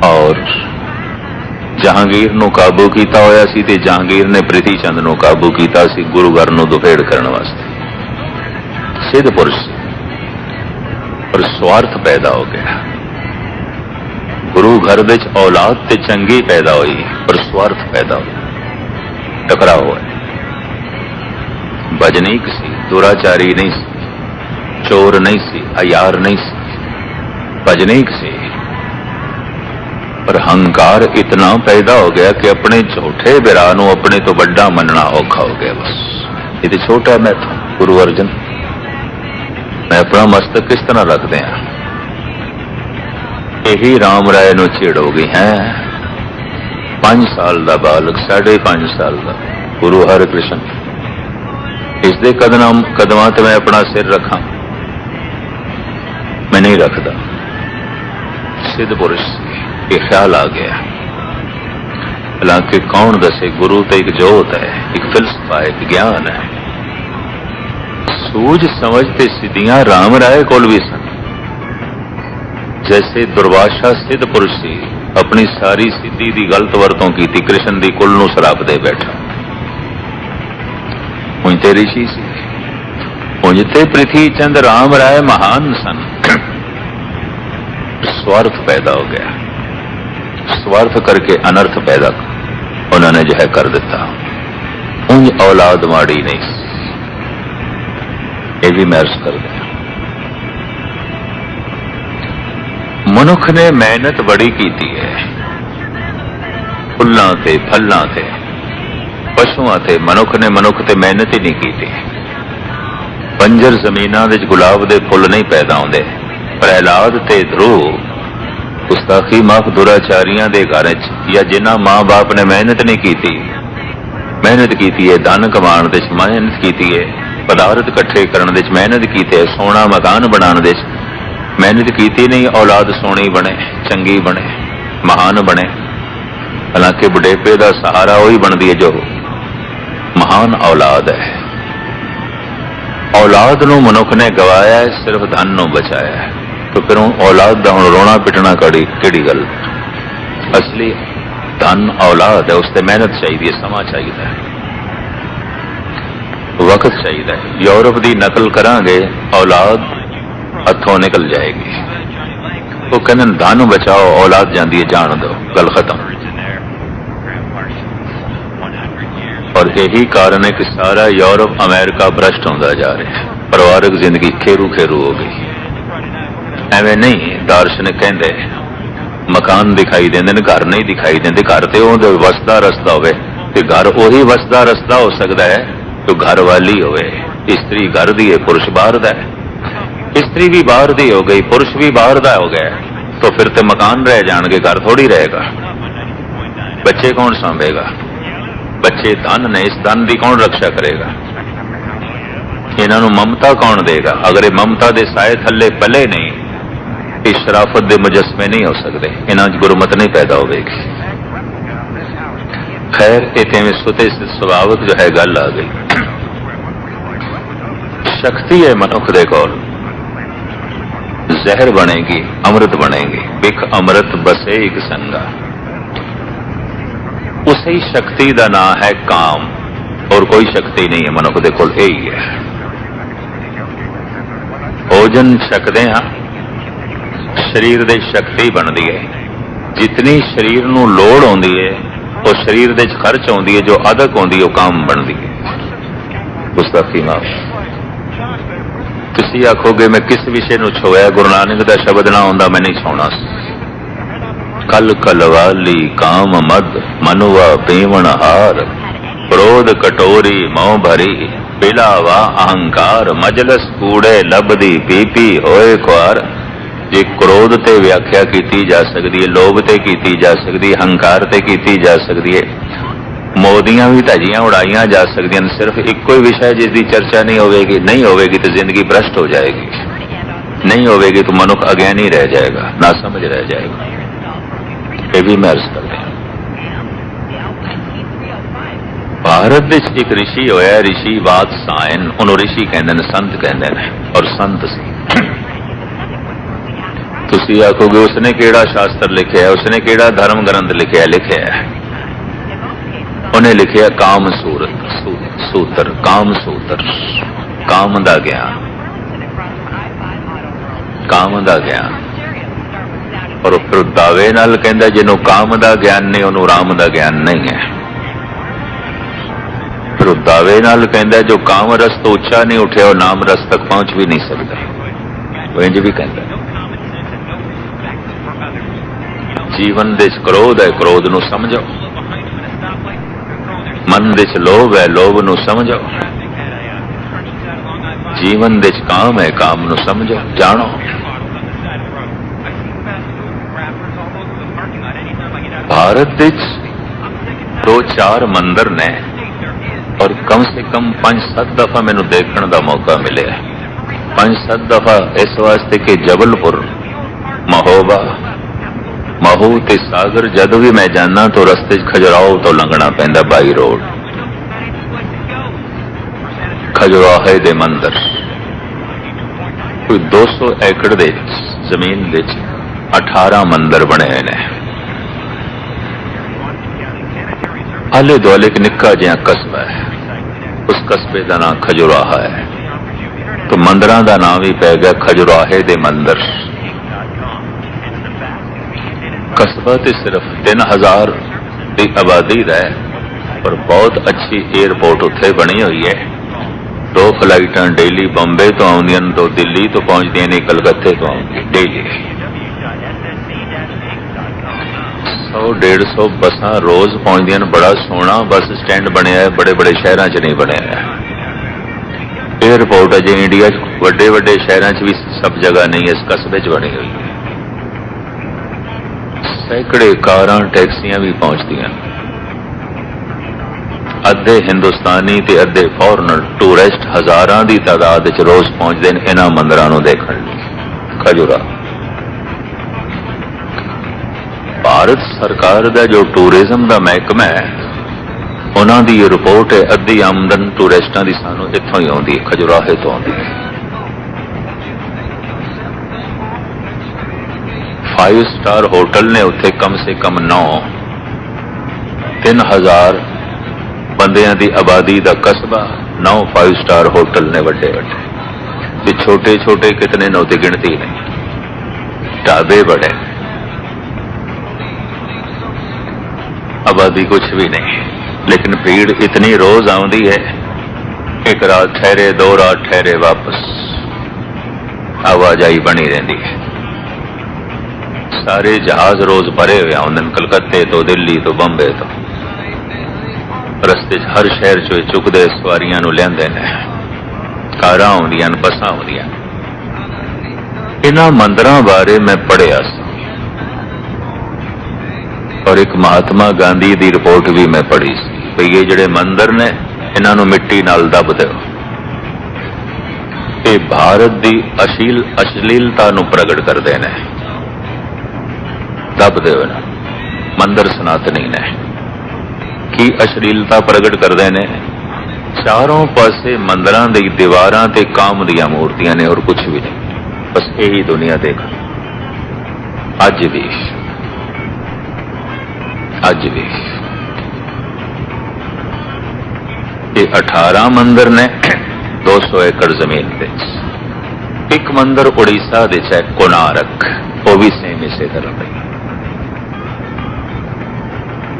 और जहांगीर नूं काबू कीता होया सी ते जहांगीर ने प्रीति चंद नूं काबू कीता सी गुरु घर नूं दुफेड़ करने वास्ते। सिद्ध पुरुष पर स्वार्थ पैदा हो गया। गुरु घर विच औलाद ते चंगी पैदा हुई पर स्वार्थ पैदा हो गया, टकराव होया। भजनीक सी, दुराचारी नहीं सी, चोर नहीं सी, अयार नहीं सी, भजनीक सी। पर अहंकार इतना पैदा हो गया कि अपने झूठे बिरा नूं अपने तो बड़ा मनना औखा हो गया। बस ये तो छोटा मैं था, गुरु अर्जन मैं अपना मस्तक किस तरह रख दिया। यही राम राय नूं छेड़ हो गई है। 5 साल का बालक, 5.5 साल का गुरु हर कृष्ण, इसके कदमां ते मैं अपना सिर रखा, मैं नहीं रखता। सिद्ध पुरुष ये ख्याल आ गया। हालांकि कौन दसे, गुरु तो एक जोत है, एक फिलसफा है, एक ज्ञान है। सूझ समझ ते सिद्धियां राम राय कोल भी सन। जैसे दुर्वासा सिद्ध पुरुष सी, अपनी सारी सिद्धि की गलत वरतों की थी, कृष्ण की कुल नूं सराप दे बैठा। उंज ते ऋषि सी, उंज ते पृथ्वी चंद राम राय महान सन। स्वार्थ पैदा हो गया, स्वार्थ करके अनर्थ पैदा उन्होंने जो है कर दिता। उंज औलाद माड़ी नहीं, ये भी मैं अर्ज कर दिया। मनुख ने मेहनत बड़ी की है, फुल्लां ते फल्लां ते पशुआं ते। मनुख ने ते मेहनत ही नहीं की थी। बंजर जमीनां विच गुलाब दे फुल नहीं पैदा होंदे। प्रहलाद ते ध्रुव गुस्ताखी माफ दुराचारियां दे घर च, या जिन्हां मां बाप ने मेहनत नहीं की थी, मेहनत की है धन कमाण दे मेहनत की है, पदार्थ इकट्ठे करने दे मेहनत की है, सोना मकान बनाने दे मेहनत की नहीं, औलाद सोनी बने, चंगी बने, महान बने। हालांकि बुढ़ेपे का सहारा वही बनती है जो महान औलाद है। औलाद नूं मनुख ने गवाया है, सिर्फ धन नूं बचाया है। तो फिर औलाद का हुण रोना पिटना किहड़ी गल। असली धन औलाद है, उससे मेहनत चाहिए, समा चाहिए, वक्त चाहिए। यूरोप की नकल करांगे औलाद हथों निकल जाएगी। वो कहते धन बचाओ, औलाद जाती है जान दो, गल खत्म। और यही कारण है कि सारा यूरोप अमेरिका भ्रष्ट होता जा रहा है। पर परिवारक जिंदगी खेरू खेरू हो गई। एवें नहीं, दार्शनिक कहते मकान दिखाई देंदे ने, घर नहीं दिखाई देंदे। घर तो वो वसदा रसदा होवे, ते घर उही वसदा रसदा हो सकता है जो घर वाली होवे। स्त्री घर दी है, पुरुष बाहर दा है। स्त्री भी बाहर दी हो गई, पुरुष भी बाहर दा हो गया, तो फिर तो मकान रह जाएंगे, घर थोड़ी रहेगा। बच्चे कौन सांभेगा? बच्चे धन ने, इस धन की कौन रक्षा करेगा? इन्हों ममता कौन देगा? अगर ये ममता के साए थले पले नहीं, इस शराफत के मुजस्मे नहीं हो सकते, इन्हों गुरमत नहीं पैदा होगी। खैर, इतने सुते सुभावक जो है गल आ गई। शक्ति है मनुख दे कोल, जहर बनेगी, अमृत बनेगी। बिख अमृत बसे एक संगा। उसी शक्ति का नाम है काम, और कोई शक्ति नहीं है मनुख दे कोल, यही है। भोजन छकते हाँ, शरीर दे शक्ति बनती है। जितनी शरीर नूं लोड़ आउंदी है, वो शरीर दे खर्च आउंदी है, जो अदक आउंदी है, वो काम बनती है। उसका कीमा तुसी आखोगे मैं किस विषय नूं छोया, गुरु नानक दा शब्द ना आउंदा मैं नहीं सोना। कल कलवाली काम मद मनुआ पीवण हार, क्रोध कटोरी मोह भरी, पिलावा अहंकार, मजलस कूड़े लभदी पीपी होए ख्वार। जे क्रोध ते व्याख्या की जा सकती है, लोभ ते की जा सकती है, अहंकार ते की जा सकती है, मोदियां भी धजियां उड़ाइया जा सकती हैं। सिर्फ एक ही विषय जिसकी चर्चा नहीं होगी तो जिंदगी भ्रष्ट हो जाएगी। नहीं होगी तो मनुख अज्ञानी रह जाएगा, ना समझ रह जाएगा। ये भी मैं अर्ज कर रहा। भारत में एक ऋषि होया, ऋषि वात्सायन। उन्होंने ऋषि कहते हैं, संत कहते हैं, और संत सी। तुसी आखोगे उसने केड़ा शास्त्र लिखे है, उसने केड़ा धर्म ग्रंथ लिखे है? उन्हें लिखे काम सूत्र, काम सूत्र, काम दा ज्ञान, काम दा ज्ञान। और फिर दावे नाल कहंदा जिन्हों काम दा ज्ञान नहीं, उन्होंने राम दा ज्ञान नहीं है। फिर दावे नाल कहंदा जो काम रस तो उच्चा नहीं उठे, और नाम रस तक पहुंच भी नहीं सकता। वो इंज भी कहंदा जीवन दे क्रोध है, क्रोध नूं समझो। मन दे लोभ है, लोभ नूं समझो। जीवन दे काम है, काम नूं समझो, जानो। भारत विच 2-4 मंदिर ने, और कम से कम 5-7 दफा मैनू देखने का मौका मिले। 5-7 दफा इस वास्ते कि जबलपुर, महोबा, महू ते सागर जद भी मैं जाना तो रस्ते खजुराहो तो लंघना पैंदा, बाई रोड। खजुराहे दे मंदिर कोई 200 एकड़ दे जमीन दे 18 मंदिर बने हुए ने। आले दुआले एक निक्का जिहा कस्बा है, उस कस्बे का नाम खजुराहा है, तो मंदिरां का नाम भी पै गया खजुराहे दे मंदिर। कस्बा तो सिर्फ 3000 की आबादी का है, पर बहुत अच्छी एयरपोर्ट उत्थे बनी हुई है। 2 फ्लाइटां डेली बंबे तो आउंदियां, 2 दिल्ली तो पहुंचदियां ने, कलकत्ते तो आउंदियां डेली। 100-150 बसां रोज पहुंचदियां। बड़ा सोहना बस स्टैंड बनया है, बड़े बड़े शहरों च नहीं बनया है। एयरपोर्ट अजे इंडिया वड्डे वड्डे शहरों च भी सब जगह नहीं, इस कस्बे च बनी हुई है। सैकड़े कारां टैक्सियां भी पहुंचदियां। अद्धे हिंदुस्तानी ते अद्धे फॉरनर टूरिस्ट हजारां की तादाद च रोज पहुंचते हैं इन्हां मंदिरां नूं देखण लई। खजुरा भारत सरकार का जो टूरिज्म का महकमा है, उन्हों की रिपोर्ट है अद्धी आमदन टूरिस्टां की सानूं इत्थों ही आउंदी है, खजुराहे तो आउंदी है। 5 स्टार होटल ने उत्थे कम से कम 3000 बंदियां की आबादी का कस्बा, 9 5 स्टार होटल ने वड्डे वड्डे, ते छोटे छोटे कितने ने उहदी गिणती नहीं। ढाबे बड़े, आबादी कुछ भी नहीं, लेकिन भीड़ इतनी रोज आउंदी है एक रात ठहरे, 2 रात ठहरे, वापस आवाजाही बनी रही है। सारे जहाज रोज भरे हुए होंदे, कलकत्ते तो, दिल्ली तो, बंबे तो। रस्ते हर शहर चो चुकते सवारियां नूं लिआंदे ने, कारां आउंदियां, बसां आउंदियां। इन्हां मंदिरां बारे मैं पढ़िया सी, और एक महात्मा गांधी की रिपोर्ट भी मैं पढ़ी सी भी ये जिहड़े मंदिर ने इन्हां नूं मिट्टी नाल दब दिओ। ये भारत की अश्लीलता नूं प्रगट करते हैं। दब दिओ इन्हां, मंदिर सनातनी ने की अश्लीलता प्रगट करते हैं। चारों पासे मंदिरां दी दीवारां ते काम दियां मूर्तियां ने और कुछ भी नहीं। बस यही दुनिया देख अज भी ये 18 मंदिर ने 200 एकड़ जमीन पे। एक मंदिर उड़ीसा दे है कोणार्क, वो भी सेम इसे तरह पे।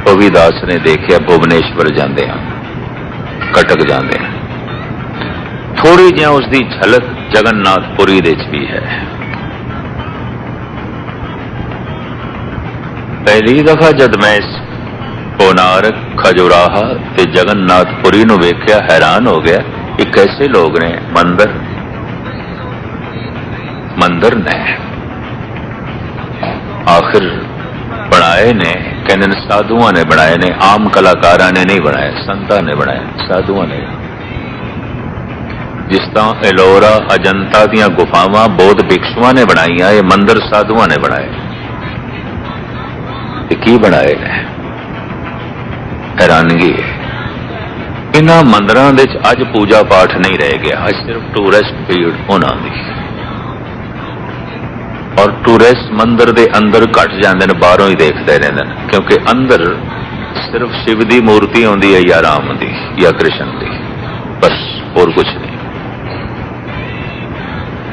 वो भी दास ने देखिया, भुवनेश्वर जाते हैं, कटक जाते हैं। थोड़ी जी उसकी झलक जगन्नाथपुरी दे भी है। पहली दफा जब मैं इस कोणार्क, खजुराहा ते जगन्नाथपुरी नूं वेख्या, हैरान हो गया कि कैसे लोग ने मंदिर ने आखिर बनाए ने। कहने साधुओं ने बनाए ने, आम कलाकारां ने नहीं बनाए, संतां ने बनाए, साधुओं ने। जिस तरह एलोरा, अजंता दीयां गुफावां बौद्ध भिक्षुआं ने बनाईयां, ये मंदिर साधुओं ने बनाए। की बनाए ने, हैरानगी है। इन्हां मंदिरां दे अज पूजा पाठ नहीं रह गया। अज सिर्फ टूरिस्ट भीड़ उन्हां दी, और टूरिस्ट मंदिर दे अंदर घट जाते हैं, बाहरों ही देखते रहते हैं। क्योंकि अंदर सिर्फ शिव की मूर्ति आती है, या राम की या कृष्ण की, बस और कुछ नहीं।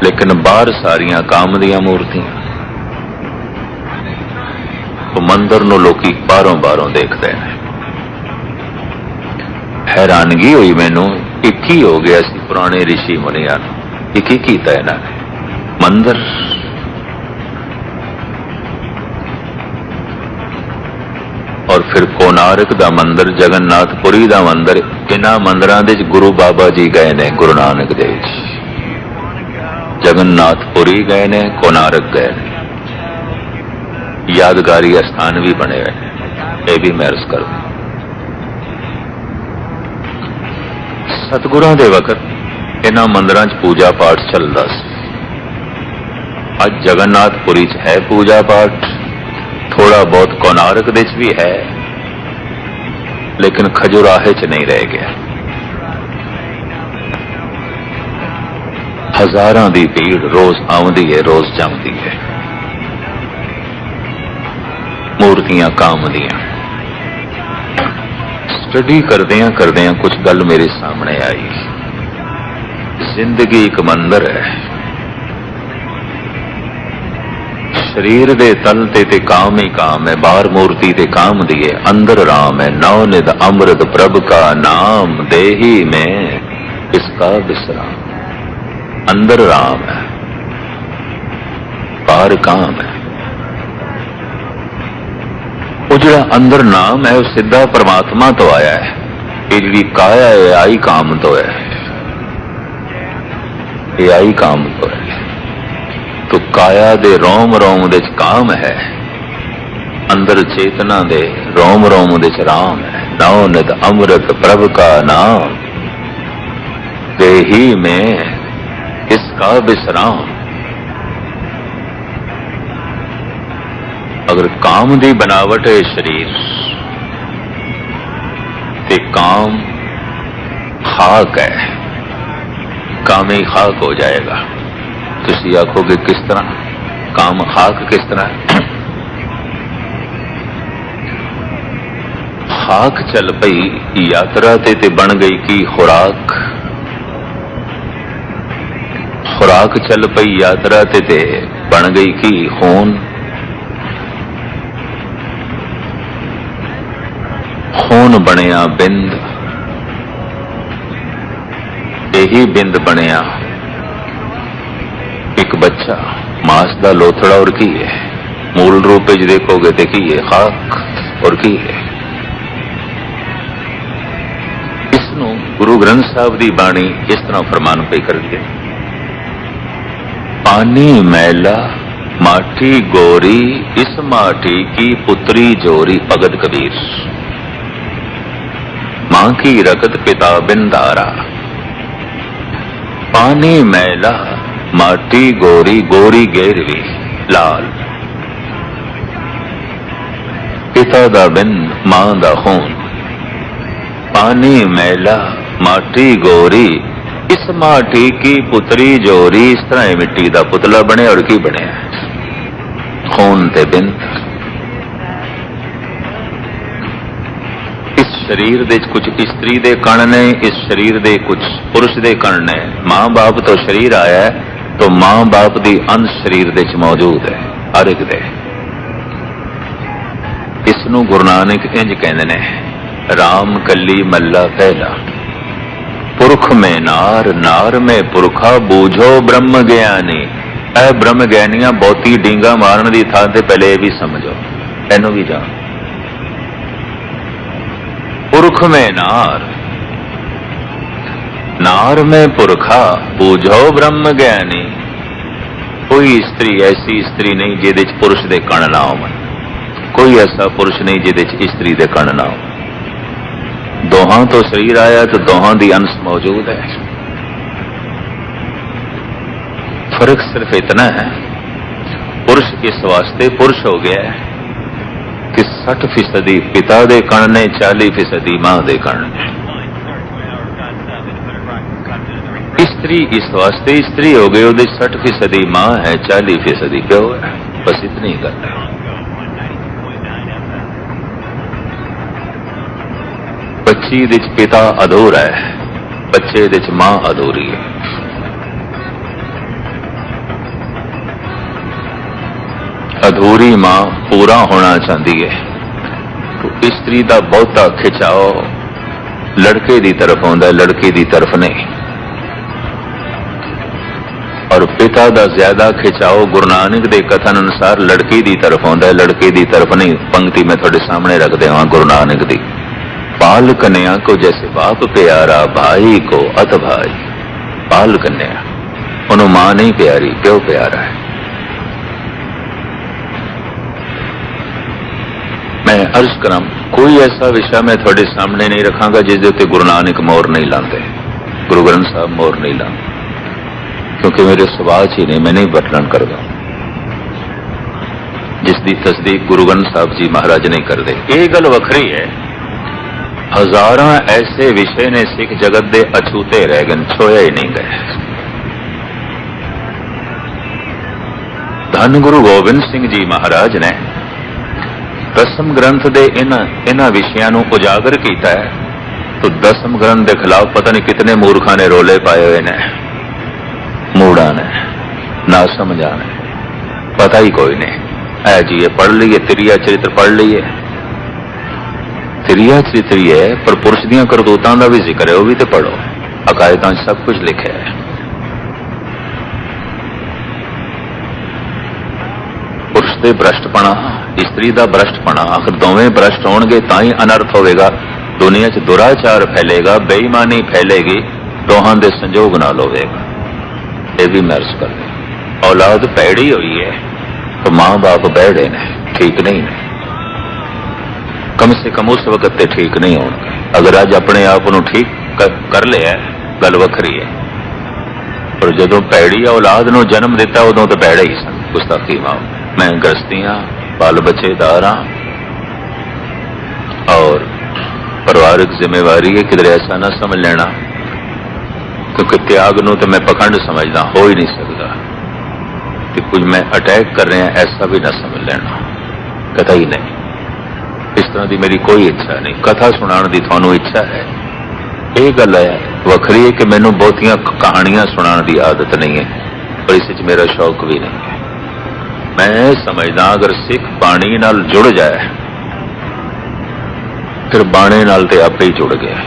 लेकिन बाहर सारियां काम दियां मूर्तियां। तो मंदिर नूं लोकी बाहरों देखते हैं। हैरानगी हुई मैनू, एक ही हो गया सी पुराने ऋषि मुनिया, एक ही कीता इन्होंने मंदिर। और फिर कोणार्क दा मंदिर, जगन्नाथपुरी दा मंदिर, इन्हां मंदिरां दे गुरु बाबा जी गए ने, गुरु नानक देव जी। जगन्नाथपुरी गए ने, कोणार्क गए ने। यादगारी स्थान भी बने हुए हैं, ये भी मैं अर्ज कर दूं। सतगुरां दे वक्त इन्हां मंदिरां च पूजा पाठ चलदा सी। अज जगन्नाथपुरी च है पूजा पाठ, थोड़ा बहुत कोणार्क दे च भी है, लेकिन खजुराहे च नहीं रह गया। हजारां दी भीड़ रोज आउंदी है, रोज जांदी है। मूर्तियां काम दियां। स्टडी करदियां कुछ गल मेरे सामने आई। जिंदगी एक मंदिर है। शरीर दे तल ते काम ही काम है, बाहर मूर्ति ते काम दी है, अंदर राम है। नौ निध अमृत प्रभ का नाम, देही में इसका विश्राम। अंदर राम है, बाहर काम है। वो जो अंदर नाम है, वो सीधा परमात्मा तो आया है। ये जी काया है, आई काम तो है, ये आई काम तो है। तो काया दे रोम रोम दे काम है, अंदर चेतना दे रोम रोम दे राम है। नौ निध अमृत प्रभ का नाम, देही में इसका विश्राम। अगर काम दी बनावट है शरीर, ते काम खाक है, काम ही खाक हो जाएगा। तुसी आखोगे किस तरह काम खाक, किस तरह? खाक चल पई यात्रा ते बन गई की खुराक। खुराक चल पई यात्रा ते बन गई की खून। खून बनया बिंद, यही बिंद बनिया एक बच्चा मांस का लोथड़ा और की है। मूल रूप में देखोगे तो की है खाक और की है। इसनों गुरु ग्रंथ साहब की बाणी इस तरह फरमान पे कर दिया, पानी मैला माटी गोरी, इस माटी की पुत्री जोरी। भगत कबीर। मां की रगत पिता बिंदारा, पानी मैला माटी गोरी, गोरी गेरवी लाल। पिता दा बिंद मां दा खून, पानी मैला माटी गोरी, इस माटी की पुत्री जोरी। इस तरह मिट्टी का पुतला बने और की बने खून ते बिंद। इस शरीर दे कुछ स्त्री दे कण ने, इस शरीर दे कुछ पुरुष दे कण ने। मां बाप तो शरीर आया है तो मां बाप दी अंश शरीर दे मौजूद है हर एक दे। इसनू गुरु नानक इंज कहंदे ने, राम कली मल्ला पहला, पुरख में नार, नार में पुरखा, बूझो ब्रह्म ज्ञानी। ऐ ब्रह्म ज्ञानियां बहुती डींगा मारन की थां ते पहले भी समझो, इनू भी जान। पुरख में नार, नार में पुरखा, बूझो ब्रह्म ज्ञानी। कोई स्त्री ऐसी स्त्री नहीं जिहदे च पुरुष दे कण ना होवन, कोई ऐसा पुरुष नहीं जिहदे च स्त्री दे कण ना हो। दोहां तो शरीर आया तो दोहां दी अंश मौजूद है। फर्क सिर्फ इतना है, पुरुष इस वास्ते पुरुष हो गया है कि 60% पिता दे कण ने, 40% मां दे कण ने। स्त्री इस वास्ते स्त्री हो गई, उहदे 60% मां है, 40% प्यो है। बस इतनी गल है। बच्ची दे पिता अधूरा है, बच्चे दे मां अधूरी है। अधूरी मां पूरा होना चाहती है तो स्त्री का बहुता खिंचाओ लड़के की तरफ आउंदा है, लड़की की तरफ नहीं। और पिता का ज्यादा खिंचाओ गुरु नानक के कथन अनुसार लड़की की तरफ आउंदा है, लड़के की तरफ नहीं। पंक्ति मैं थोड़े सामने रख देवां गुरु नानक दी, पाल कन्या को जैसे बाप प्यारा, भाई को अत भाई। पाल कन्या उन्होंने मां नहीं प्यारी, प्यो प्यारा है। मैं अर्ज करा, कोई ऐसा विषय मैं थोड़े सामने नहीं रखांगा जिसके उत्ते गुरु नानक मोहर नहीं लाते, गुरु ग्रंथ साहब मोहर नहीं लाते, क्योंकि मेरे सुभाव ही नहीं, मैं नहीं वर्णन करता जिसकी तस्दीक गुरु ग्रंथ साहब जी महाराज नहीं करते। ये गल वखरी है, हजारां ऐसे विषय ने सिख जगत दे अछूते रह गए, छोया ही नहीं गए। धन गुरु गोबिंद सिंह जी महाराज ने दसम ग्रंथ दे इन्हां विषयां नूं उजागर किया है तो दसम ग्रंथ के खिलाफ पता नहीं कितने मूर्खा ने रोले पाए हुए ने, मूड़ा ने, ना समझा ने, पता ही कोई नहीं। है जी ये पढ़ लीए, तिरिया चरित्र पढ़ लीए, तिरिया चरित्र ही है पर पुरुष दियां करतूतां दा भी जिक्र है, वह भी तो पढ़ो। अकायदां सब कुछ लिखा है। पुरुष दे भ्रष्टपना, स्त्री का भ्रष्टपना, आखिर दोवें भ्रष्ट होणगे तां ही अनर्थ होवेगा। दुनिया च दुराचार फैलेगा, बेईमानी फैलेगी, दोहां दे संजोग नाल होवेगा। ये भी मैं अर्ज कर दे, औलाद पैड़ी हुई है तो मां बाप बैठे ने, ठीक नहीं ने, कम से कम उस वक्त ते ठीक नहीं होंगे। अगर अज अपने आप को ठीक कर लिया गल वखरी है, पर जदों पैड़ी औलाद नूं जन्म दिता उदों तो पैड़े ही सन। गुस्ताखी मां, मैं गृहस्थी हाँ, बाल बच्चेदार हाँ और परिवारिक जिम्मेवारी है, किधर ऐसा ना समझ लेना क्योंकि त्याग नूं तो मैं पखंड समझदा, हो ही नहीं सकता कि कुछ मैं अटैक कर रहे हैं, ऐसा भी ना समझ लेना, कथा ही नहीं। इस तरह की मेरी कोई इच्छा नहीं। कथा सुनाने की थानू इच्छा है, ये गल है वखरी है कि मैनू बहुतियां कहानियां सुनाने की आदत नहीं है, पर इस मेरा शौक भी नहीं है। मैं समझदा अगर सिख बाणी नाल जुड़ जाए फिर बाणे नाल ते आपे ही जुड़ गया,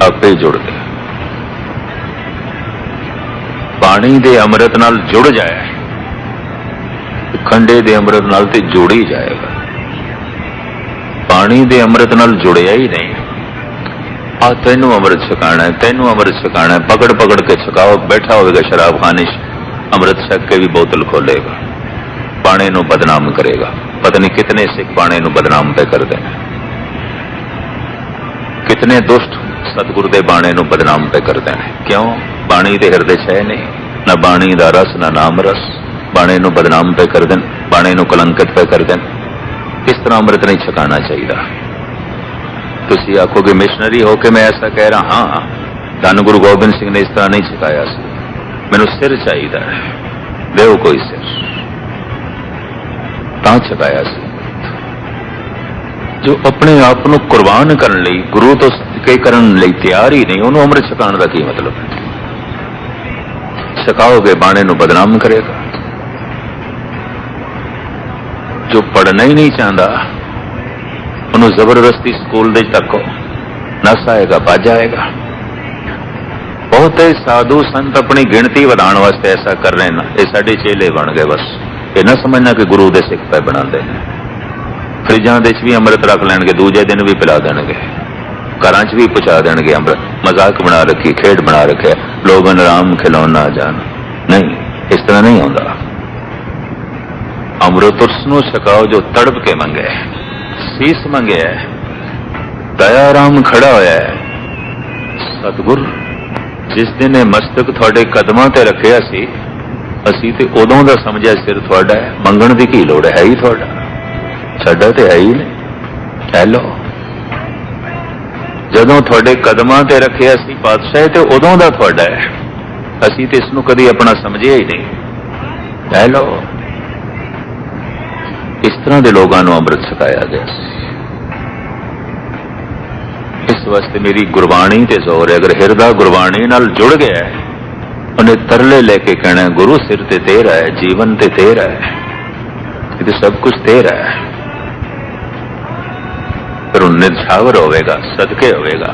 आपे ही जुड़ गया। पानी दे अमृत नाल जुड़ जाए, खंडे दे अमृत नाल ते जुड़ ही जाएगा। पानी दे अमृत नाल जुड़िया ही नहीं। आ तेनू अमृत छकाना है, तेनू अमृत छकाना है, पकड़ पकड़ के छकाओ। बैठा होगा शराब खाने, अमृत छक के भी बोतल खोलेगा, पाने नू बदनाम करेगा। पता नहीं कितने सिख पाने नू बदनाम पे कर दें, कितने दुष्ट सतगुरु दे बाणे नू बदनाम पे कर दें। क्यों? बाणी दे हिरदे छे नहीं, ना बाणी दा रस ना नाम रस। बाणे नू बदनाम पे कर दें, बाणे नू कलंकित पे कर दें। इस तरह अमृत नहीं छकाना चाहिए। तुसी आखोगे मिशनरी होके मैं ऐसा कह रहा, हाँ, धन गुरु गोबिंद सिंह ने इस तरह नहीं छकाया सी। मैनू सिर चाहिए, देव कोई सिर तां छकाया सी। जो अपने आप को कुर्बान करने लई, गुरु तो के करने लई तैयार ही नहीं, उन्होंने अमृत छकाने का की मतलब है? छकाओगे बाणे नू बदनाम करेगा। जो पढ़ना ही नहीं चाहता, उन्होंने जबरदस्ती स्कूल दे तको नस आएगा, भज आएगा। बहुत साधु संत अपनी गिनती बढ़ाने वास्ते ऐसा कर रहे हैं, ये साडे चेले बन गए। बस ये ना समझना कि गुरु दे सिख पे बनाते हैं। फ्रिजां दे भी अमृत रख लैणगे, दूजे दिन भी पिला देंगे, घरां च भी पहुंचा देंगे अमृत। मजाक बना रखी, खेड बना रखे, लोग आराम खिलौना जान। नहीं, इस तरह नहीं होता। अमृत उसनू छकाओ जो तड़प के मंगे, सीस मंगे है, दयाराम खड़ा होया है। सतगुर जिस दिन मस्तक थोड़े कदमां ते रखिया सी, असी ते उदों दा समझिया सिर थोड़ा है, मंगण दी की लोड़ है ही थोड़ा, साडा ते है ही नहीं। कह लो, जदों थोड़े कदमां ते रखिया सी पातशाह, ते उदों दा थोड़ा है, असी ते इसनू कदी अपना समझिया ही नहीं। कह लो, इस तरह के लोगों को अमृत छकाया गया। इस वास्ते मेरी गुरबाणी ते जोर है। अगर हिरदा गुरबाणी नाल जुड़ गया है, उन्हें तरले लेके कहना है, गुरु सिर ते तेरा है, जीवन ते तेरा है, ये सब कुछ तेरा है। फिर उन निछावर होवेगा, सदके होवेगा,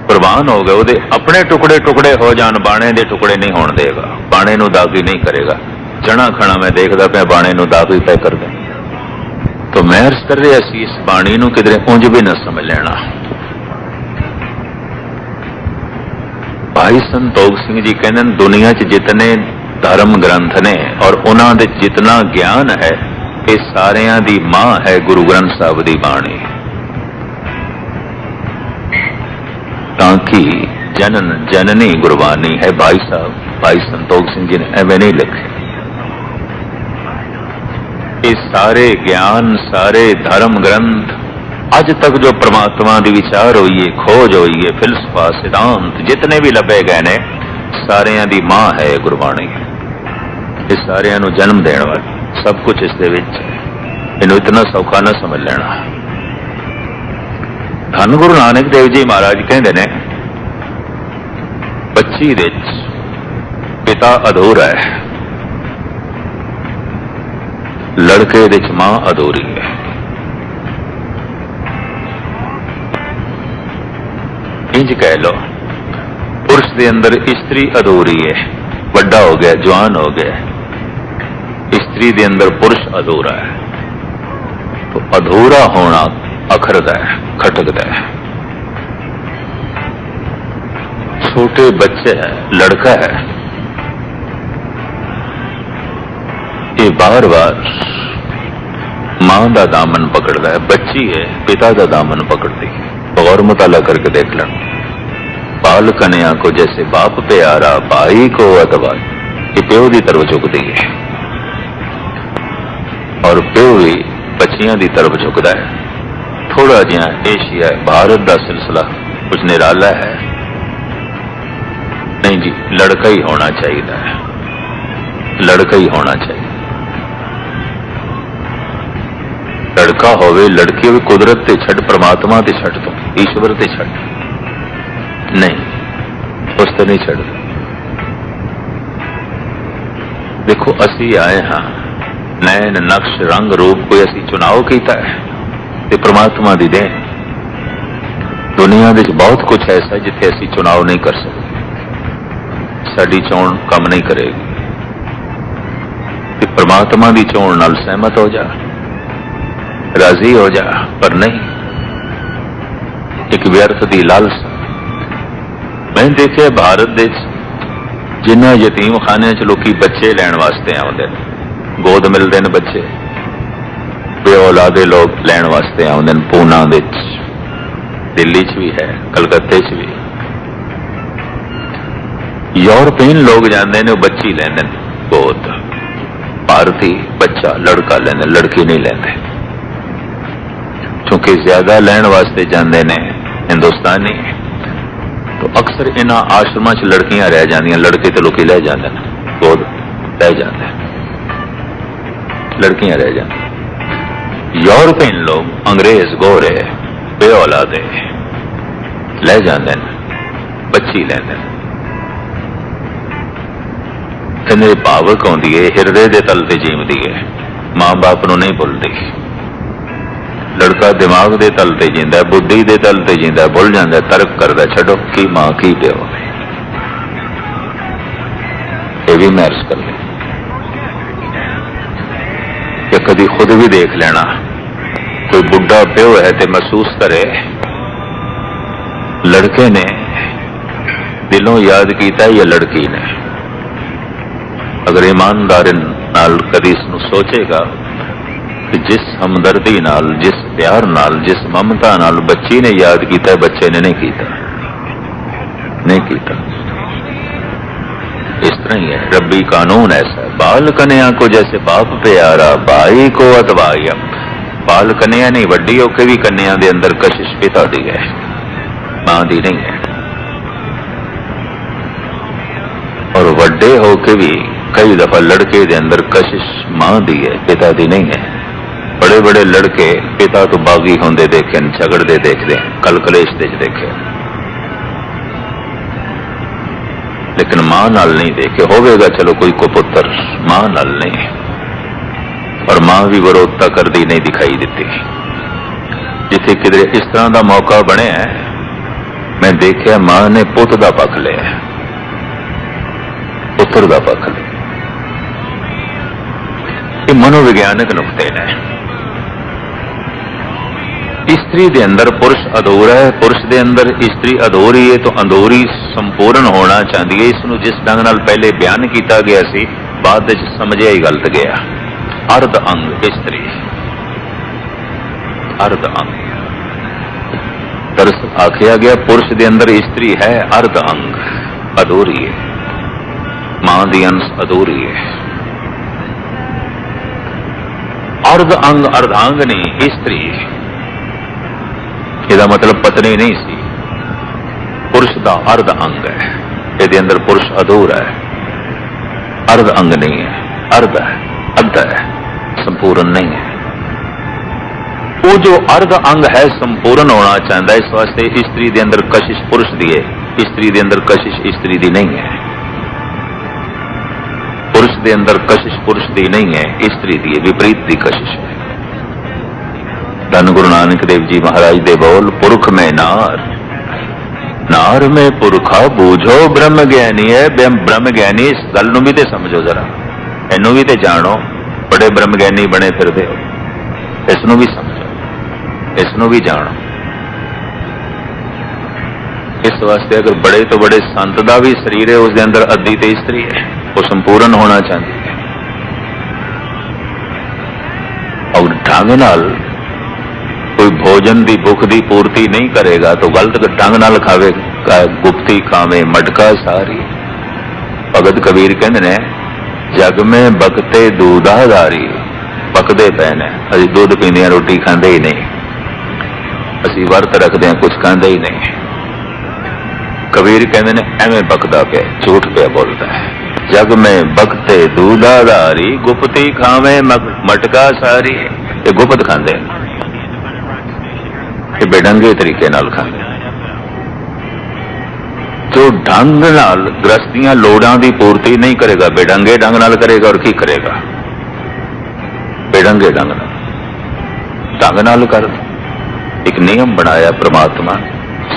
कुर्बान हो गए। वो अपने टुकड़े टुकड़े हो जान, बाणे दे टुकड़े नहीं होने देगा, बाणे नू दागी नहीं करेगा। जना खना मैं देखदा पे बाणे नू दागी पे कर दे। तो मैं अर्ज कर रहा सी, इस बाणी नू किधरे उंज भी न समझ लेना। भाई संतोख सिंह जी कहते हैं, दुनिया च जितने धर्म ग्रंथ ने और उन्हां दे जितना ज्ञान है, ये सारियां दी मां है गुरु ग्रंथ साहब दी बाणी। ताकि जनन जननी गुरबानी है। भाई साहब, भाई संतोख सिंह जी ने एवं नहीं लिखे। ये सारे ज्ञान, सारे धर्म ग्रंथ, अज तक जो परमात्मा की विचार हुई है, खोज हुई है, फिलसफा सिद्धांत जितने भी लभे गए ने, सारियां दी मां है गुरबाणी। ये सारियां नू जन्म देने वाली सब कुछ इस दे विच है। इन्हू इतना सौखा न समझ लेना। धन गुरु नानक देव जी महाराज कहते ने, बच्ची दे पिता अधूरा है, लड़के दे मां अधूरी है। इंज कह लो, पुरुष दे अंदर स्त्री अधूरी है, बड़ा हो गया, जवान हो गया। स्त्री दे अंदर पुरुष अधूरा है। तो अधूरा होना अखरदा है, खटकदा है। छोटे बच्चे है, लड़का है, ये बार बार मां का दामन पकड़ता है। बच्ची है, पिता का दामन पकड़ती है। और मुताला करके देख लो, बाल कन्या को जैसे बाप प्यारा, भाई को अथवा ये प्यो की तरफ झुकती है, और प्यो भी बच्चियां की तरफ झुकता है। थोड़ा जिहा एशिया भारत का सिलसिला कुछ निराला है। नहीं जी, लड़का ही होना चाहिए, लड़का ही होना चाहिए। लड़का होवे, लड़की होवे, कुदरत ते छड़, परमात्मा ते छड़, तो ईश्वर ते छड़, नहीं उस ते नहीं छड़। देखो, असी आए हाँ, नैन नक्श रंग रूप कोई असी चुनाव किया है, ये परमात्मा दी देन। दुनिया में बहुत कुछ ऐसा है जिथे असी चुनाव नहीं कर सकते। साडी चोण काम नहीं करेगी। कि परमात्मा की चोण नाल सहमत हो जा, राजी हो जा, पर नहीं एक व्यर्थ की लालसा। मैं देखे भारत दे जिन्हां यतीम खाने च लोग बच्चे लैण वास्ते आउंदे ने, गोद मिलते हैं बच्चे, बेऔलादे लोग लैण वास्ते आउंदे ने। पूना दे दिल्ली च भी है, कलकत्ते च भी। यूरोपीयन लोग जाते हैं, बच्ची लेंदे गोद। भारती बच्चा लड़का लेंदे, लड़की नहीं लेंदे, क्योंकि ज्यादा लैण वास्ते जाते ने हिंदुस्तानी। तो अक्सर इन्हां आश्रमां च लड़कियां रह जांदियां, लड़के तो लोग लै जाते हैं, गोद लै जाते हैं, लड़कियां रह जाती। यूरोपियन लोग अंग्रेज गोरे बेऔलादे लै जाते हैं, बच्ची लेंदे ने। इन्हें भावक आउंदी है, हिरदे दे तल ते जीवदी है, मां बाप नूं नहीं भुलदी। लड़का दिमाग दे तल ते जींदा, बुद्धि दे तल ते जींदा, भुल जांदा, तर्क करदा, छड्डो की मां की प्यो। ये भी मैं अर्ज कर ली कि कभी खुद भी देख लेना, कोई बुढ़ा प्यो है तो महसूस करे लड़के ने दिलों याद किया या लड़की ने। अगर ईमानदारी नाल कभी इसनूं सोचेगा कि जिस हमदर्दी नाल, जिस प्यार नाल, जिस ममता नाल बच्ची ने याद किया, बच्चे ने नहीं किया, नहीं किया। इस तरह ही है, रब्बी कानून ऐसा है। बाल कन्या को जैसे बाप प्यारा, भाई को अतवाया। बाल कन्या नहीं, वड्डी होके भी कन्या दे अंदर कशिश पिता दी है, मां दी नहीं है। और वड्डे होके भी कई दफा लड़के दे अंदर कशिश मां दी है, पिता दी नहीं है। बड़े बड़े लड़के पिता तो बागी होंदे देखे, झगड़ते देखते हैं, कल कलेश देखे, लेकिन मां नाल नहीं देखे। होवेगा चलो कोई को पुत्र, मां नाल नहीं। और मां भी विरोधता करती नहीं दिखाई देती। जिथे किधरे इस तरह का मौका बने, मैं देखा मां ने पुत का पक्ष लिया, पुत्र का पक्ष लिया। ये मनोविज्ञानिक नुकते ने। स्त्री दे अंदर पुरुष अधूरा है, पुरुष दे अंदर स्त्री अधूरी है, तो अधूरी संपूर्ण होना चाहती है। इसनूं जिस ढंग नाल पहले बयान किया गया सी, बाद विच समझिया ही गलत गया। अर्ध अंग स्त्री, अर्ध अंग। दरअसल आखिया गया पुरुष दे अंदर स्त्री है अर्ध अंग, अधूरी है, मां दी अंश अधूरी है। अर्ध अंग अर्धांगनी स्त्री, इसका मतलब पत्नी नहीं सी, पुरुष का अर्ध अंग है। ये अंदर पुरुष अधूरा है, अर्ध अंग नहीं है, अर्ध है, अद्ध है, संपूर्ण नहीं है। वो जो अर्ध अंग है संपूर्ण होना चाहता है, इस वास्ते स्त्री के अंदर कशिश पुरुष दी है, स्त्री के अंदर कशिश स्त्री दी नहीं है। पुरुष के अंदर कशिश पुरुष दी नहीं है, स्त्री दी है, विपरीत दी कशिश है। धन गुरु नानक देव जी महाराज दे बोल, पुरख में नार, नार में पुरखा बूझो ब्रह्म ज्ञानी है। ब्रह्म ज्ञानी, इस गल नूं भी ते समझो जरा, इनू भी ते जानो। बड़े ब्रह्म ज्ञानी बने फिरदे हो, इसनू भी समझो, इसनू भी जानो। इस वास्ते अगर बड़े तो बड़े संत का भी शरीर है, उसके अंदर अद्धी ते स्त्री है, वो संपूर्ण होना चाहती है। और ढंग नाल कोई भोजन की भुख की पूर्ति नहीं करेगा तो गलत ढंग नाल खावे, गुप्ती खावे, मटका सारी। भगत कबीर कहते ने, जग में बकते दूधाधारी, पकते पे ने। असी दूध पींदे रोटी खाते ही नहीं, असी वर्त रखते हैं कुछ खाते ही नहीं। कबीर कहते ने एवं बकदा पे, झूठ पे बोलता है। जग में बकते दूधाधारी, गुप्ती खावे मटका सारी। ये गुप्त खाते हैं, ये बेढंगे तरीके नाल खाते। जो ढंग नाल गृहस्थियां लोड़ां दी पूर्ति नहीं करेगा, बेढंगे ढंग नाल करेगा। और की करेगा? बेढंगे ढंग नाल, ढंग नाल कर। एक नियम बनाया परमात्मा,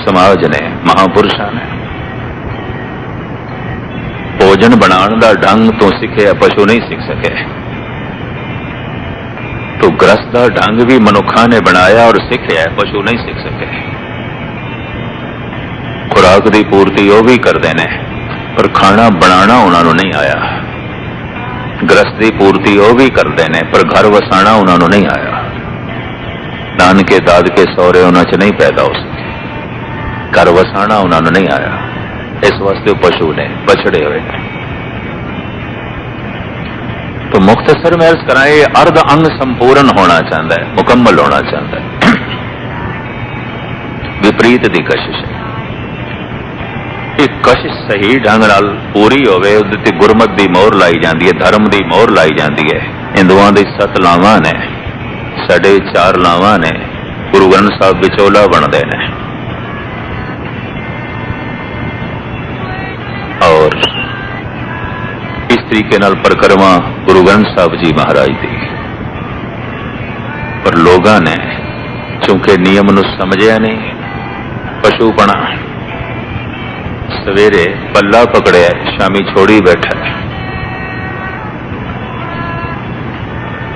समाज ने, महापुरुषों ने। भोजन बनाने का ढंग तो सीखे, पशु नहीं सीख सके। तो ग्रस्त का ढंग भी मनुखा ने बनाया और सीखिया, पशु नहीं सीख सके। खुराक की पूर्ति वो भी करते हैं, पर खाना बनाना उन्होंने नहीं आया। ग्रस्त की पूर्ति वो भी करते हैं, पर घर वसाना उन्होंने नहीं आया। नानके दादके सौरे उन्होंने च नहीं पैदा हो सके, घर वसाना उन्होंने नहीं आया। इस वास्ते पशु ने बछड़े हुए हैं। तो मुख्तसर में अर्ज करा, ये अर्ध अंग संपूर्ण होना चाहता है, मुकम्मल होना चाहता है। विपरीत की कशिश है। कशिश सही ढंग नाल पूरी होवे, उहदे ते गुरमत की मोहर लाई जाती है, धर्म की मोहर लाई जाती है। हिंदुओं की 7 लावां ने, साढ़े 4 लावां ने, गुरु ग्रंथ साहब विचोला बनते हैं। और इस तरीके नाल परिक्रमा गुरु ग्रंथ साहब जी महाराज दी। पर लोगों ने चूंकि नियम नूं समझिया नहीं, पशुपना, सवेरे पल्ला पकड़िया, शामी छोड़ी बैठा।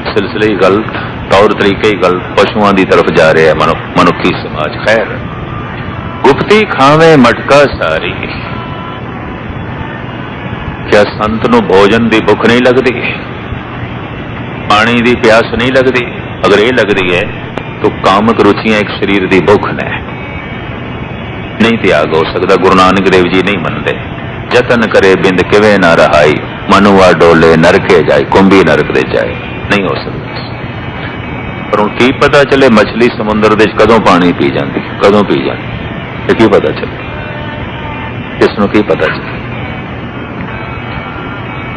सिलसिले गलत, तौर तरीके गलत, पशुओं की तरफ जा रहा है मनुखी समाज। खैर, गुप्ती खावे मटका सारी। क्या संत नूं भोजन की भुख नहीं लगती, पानी की प्यास नहीं लगती? अगर ये लगती है तो कामक रुचियां एक शरीर की भुख ने, नहीं त्याग हो सकता। गुरु नानक देव जी नहीं मनते। जतन करे बिंद किवे ना रहाई, मनुआ डोले नरके जाए, कुंभी नरक दे जाए, नहीं हो सकता। पर हुण की पता चले मछली समुद्र दे कदों पानी पी जाती, कदों पी जाती, की पता चले? किसनों की पता चले?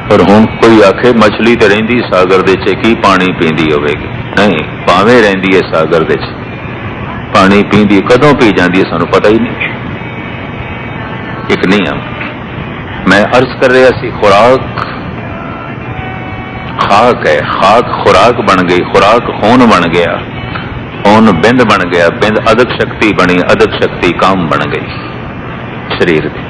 पर हुण कोई आखे मछली तो रहिंदी सागर दे च, की पानी पींदी होवेगी? नहीं, भावें रहिंदी है सागर दे च, पानी पींदी, कदों पी जाती है सानू पता ही नहीं। एक नियम मैं अर्ज कर रहा सी, खुराक खाक है, खाक खुराक बन गई, खुराक खून बन गया, खून बिंद बन गया, बिंद अदक शक्ति बनी, अदक शक्ति काम बन गई शरीर की।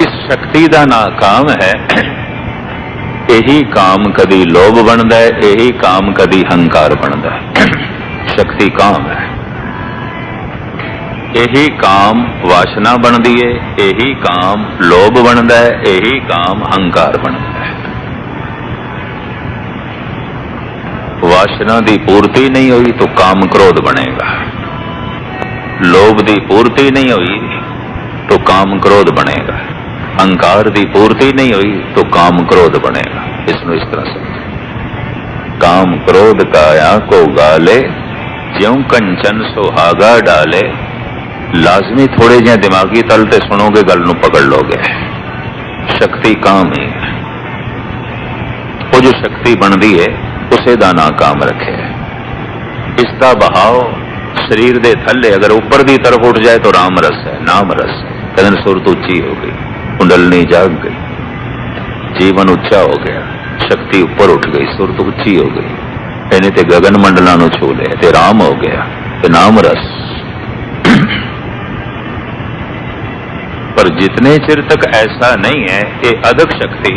इस शक्ति का ना काम है, यही काम कदी लोभ बनता है, यही काम कदी हंकार बनता है। शक्ति काम है, यही काम वासना बनती है, यही काम लोभ बनता है, यही काम हंकार बनता है। वासना की पूर्ति नहीं हुई तो काम क्रोध बनेगा, लोभ की पूर्ति नहीं हुई तो काम क्रोध बनेगा, अहंकार की पूर्ति नहीं हुई तो काम क्रोध बनेगा। इसमें इस तरह से काम क्रोध काया को गाले, ज्यों कंचन सुहागा डाले। लाजमी थोड़े जे दिमागी तल ते सुनोगे, गल नूं पकड़ लोगे। शक्ति काम ही है, वो जो शक्ति बनती है उसे दा ना काम रखे। इसका बहाव शरीर दे थल्ले अगर ऊपर की तरफ उठ जाए तो राम रस है, नाम रस है। कदन सुरत उच्ची हो गई, कुंडलनी जाग गई, जीवन उच्चा हो गया, शक्ति ऊपर उठ गई, सुरत उच्ची हो गई, इन्हें ते गगन मंडलों नूं छू लिया, ते राम हो गया, ते नाम रस। पर जितने चिर तक ऐसा नहीं है, ये अदक शक्ति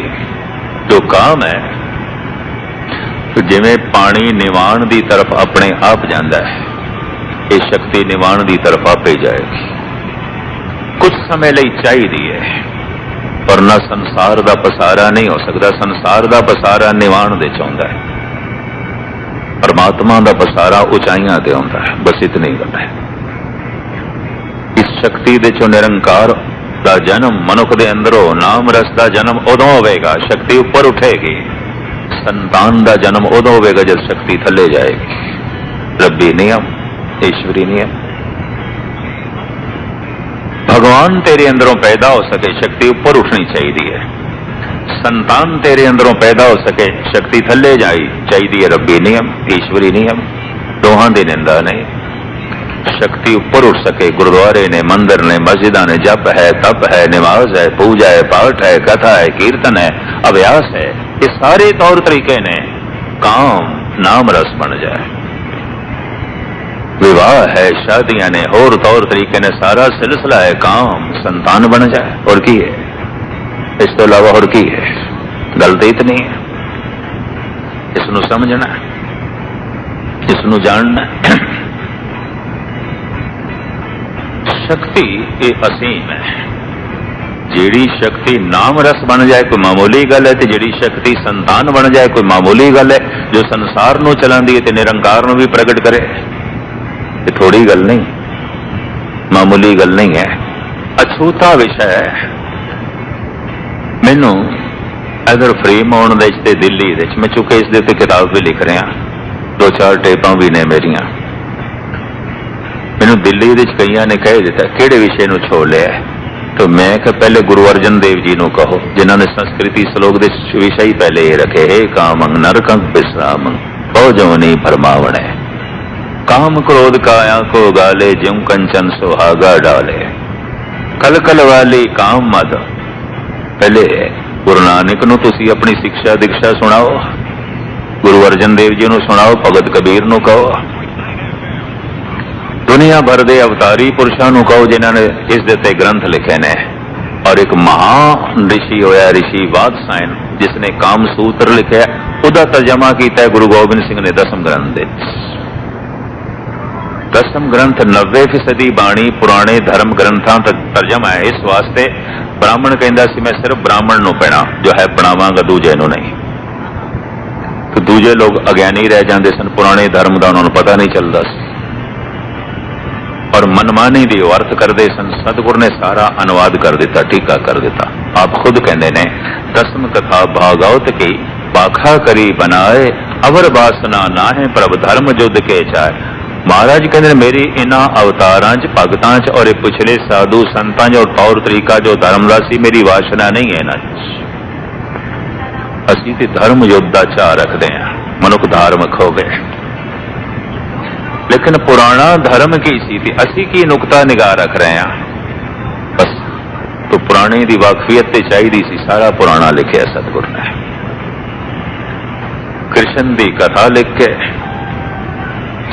जो काम है, तो जिवें पानी निवाण की तरफ अपने आप जाता है, ये शक्ति निवाण की तरफ आपे जाएगी। कुछ समय लिए चाहिए है, पर ना संसार का पसारा नहीं हो सकता। संसार का पसारा निवाण दे चाहता है, परमात्मा का पसारा उचाइयां ते आउंदा है। बस इतनी गल है। इस शक्ति दे चो निरंकार का जन्म मनुख दे अंदरों, नाम रस का जन्म उदों होवेगा शक्ति ऊपर उठेगी। संतान का जन्म उदों होवेगा जब शक्ति थले जाएगी। रब्बी नियम, ईश्वरी नियम। भगवान तेरे अंदरों पैदा हो सके, शक्ति ऊपर उठनी चाहिए। संतान तेरे अंदरों पैदा हो सके, शक्ति थले जाई चाहिए। रब्बी नियम, ईश्वरी नियम, दोहां दी निंदा नहीं। शक्ति ऊपर उठ सके, गुरुद्वारे ने, मंदिर ने, मस्जिदा ने, जप है, तप है, नमाज है, पूजा है, पाठ है, कथा है, कीर्तन है, अभ्यास है, ये सारे तौर तरीके ने काम नाम रस बन जाए। विवाह है, शादियां ने, होर तौर तरीके ने, सारा सिलसिला है काम संतान बन जाए। और की है इस तो इलावा? और की है? गल तो इतनी है। इसनू समझना, इसनू जानना। शक्ति ये असीम है। ਜਿਹੜੀ शक्ति नाम रस बन जाए कोई मामूली गल है, तो ਜਿਹੜੀ शक्ति संतान बन जाए कोई मामूली गल है। जो संसार नूं चलांदी है ते निरंकार नूं भी प्रगट करे, ये थोड़ी गल नहीं, मामूली गल नहीं है। अछूता विषय है। मैनू अगर फ्री माउंड दे दिल्ली दे मैं चूंकि इस दे उत्ते किताब भी लिख रहा, 2-4 टेपां भी ने मेरियां। मैनू दिल्ली दे कईयां ने कह दिता किहड़े विषय नूं छोड़ लिया, तो मैं कि पहले गुरु अर्जन देव जी नूं कहो, जिन्होंने संस्कृति श्लोक दे विषय ही पहले ये रखे, हे कामं नरकं विश्रामं भोजो नहीं भरमावणे, काम क्रोध काया को गाले ज्यों कंचन सुहागा डाले, कल कल वाली काम मद। पहले गुरु नानक नूं तुसीं अपनी शिक्षा दीक्षा सुनाओ, गुरु अर्जन देव जी नूं सुनाओ, भगत कबीर नूं कहो, दुनिया भर के अवतारी पुरुषों नूं कहो जिन्होंने इस दे उत्ते ग्रंथ लिखे ने। और एक महान ऋषि होया ऋषि वात्सायन, जिसने काम सूत्र लिखे, उदा तर्जमा किया गुरु गोबिंद सिंह ने 10वें ग्रंथ दे। 10वें ग्रंथ 90% बाणी पुराने धर्म ग्रंथों तक तर्जमा है। इस वास्ते ब्राह्मण कहता सी मैं सिर्फ ब्राह्मण नूं पैणा, जो है पढ़ावांगा, दूजे नूं नहीं। तो दूजे लोग अज्ञानी रह जाते सन, पुराने धर्म का उन्होंने पता नहीं चलता सी और मनमानी दी अर्थ करते सन। सतगुरु ने सारा अनुवाद कर दिता, टीका कर दिता। आप खुद कहते ने 10वीं कथा भागवत की पाखा करी बनाए, अवर वासना ना है प्रभ धर्म युद्ध के चाय। महाराज कहते मेरी इन्हां अवतारां च भगतां च और पिछले साधु संतां च और तौर तरीका जो धर्म दा सी, मेरी वासना नहीं है इन्हां च। असीं ते धर्म युद्ध दा चाह रखते हैं, मनुख धार्मिक हो गए। लेकिन पुराना धर्म की सी थी, असी की नुकता निगाह रख रहे हैं बस। तो पुराने दी वाकफियत ते चाहिदी सी, सारा पुराना लिखिया सतगुरु ने। कृष्ण दी कथा लिख के,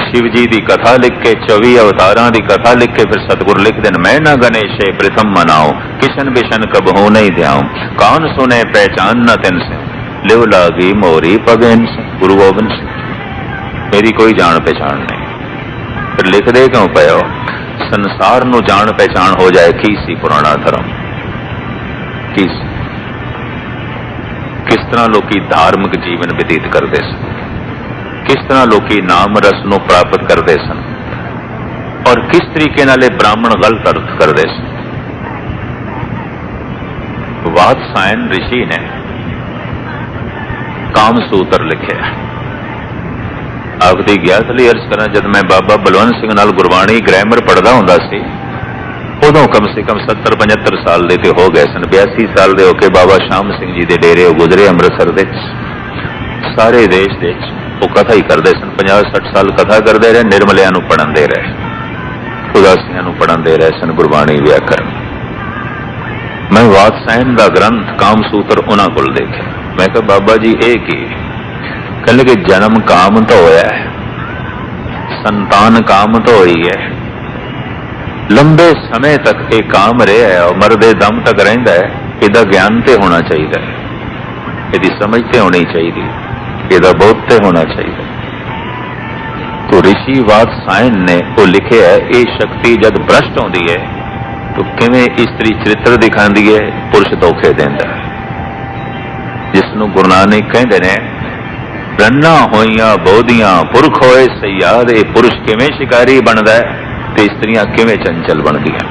शिव जी दी कथा लिख के, 24 अवतारां दी कथा लिख के फिर सतगुरु लिख देन, मैं न गणेशे प्रथम मनाओ, किशन बिशन कबहू नहीं ध्याऊं, कौन सुने पहचान न तिन से, लिव लागी मोरी पगेन से। गुरु गोबिंद सिंह मेरी कोई जान पहचान नहीं। फिर लिख दे क्यों पे हो? संसार नूं जान पहचान हो जाए की सी पुराना धर्म, की सी? किस तरह लोग धार्मिक जीवन व्यतीत करते सन, किस तरह लोग नाम रस नूं प्राप्त करते सन, और किस तरीके नाले ब्राह्मण गलत अर्थ करते सन। वात्सायन ऋषि ने काम सूत्र लिखे। आपकी ज्ञात लिए अर्ज करा, जब मैं बाबा बलवंत सिंह नाल गुरबाणी ग्रामर पढ़दा हुंदा सी, उदों कम से कम 70-75 साल दे हो गए सन। 82 साल दे होके बाबा श्याम सिंह जी दे डेरे गुजरे अमृतसर दे। सारे देश दे वो कथा ही करते सन, 50-60 साल कथा करते रहे, निर्मलिया नूं पढ़न दे रहे, उदासियां नूं पढ़न दे रहे सन गुरबाणी व्याकरण। मैं वात्सायन दा ग्रंथ काम सूत्र उन्हां कोल देखे। मैं कहा बाबा जी ये की? कहने कि जन्म काम तो होया है, संतान काम तो हुई है, लंबे समय तक ये काम रहा है और मरदे दम तक रहिंदा है। इहदा ज्ञान ते होना चाहिए, इहदी समझ ते होनी चाहिए, इहदा बोध ते होना चाहिए। तो ऋषि वात्सायन ने वो लिखे है, ये शक्ति जब भ्रष्ट होती है तो किवें स्त्री चरित्र दिखाती है, पुरुष धोखे देंदा है। जिसनों गुरु नानक कहते ने रन्ना होइया बोधियां पुरख होए सयाद, ये पुरुष किवें शिकारी बनता है तो स्त्रियां किवें चंचल बनदियां।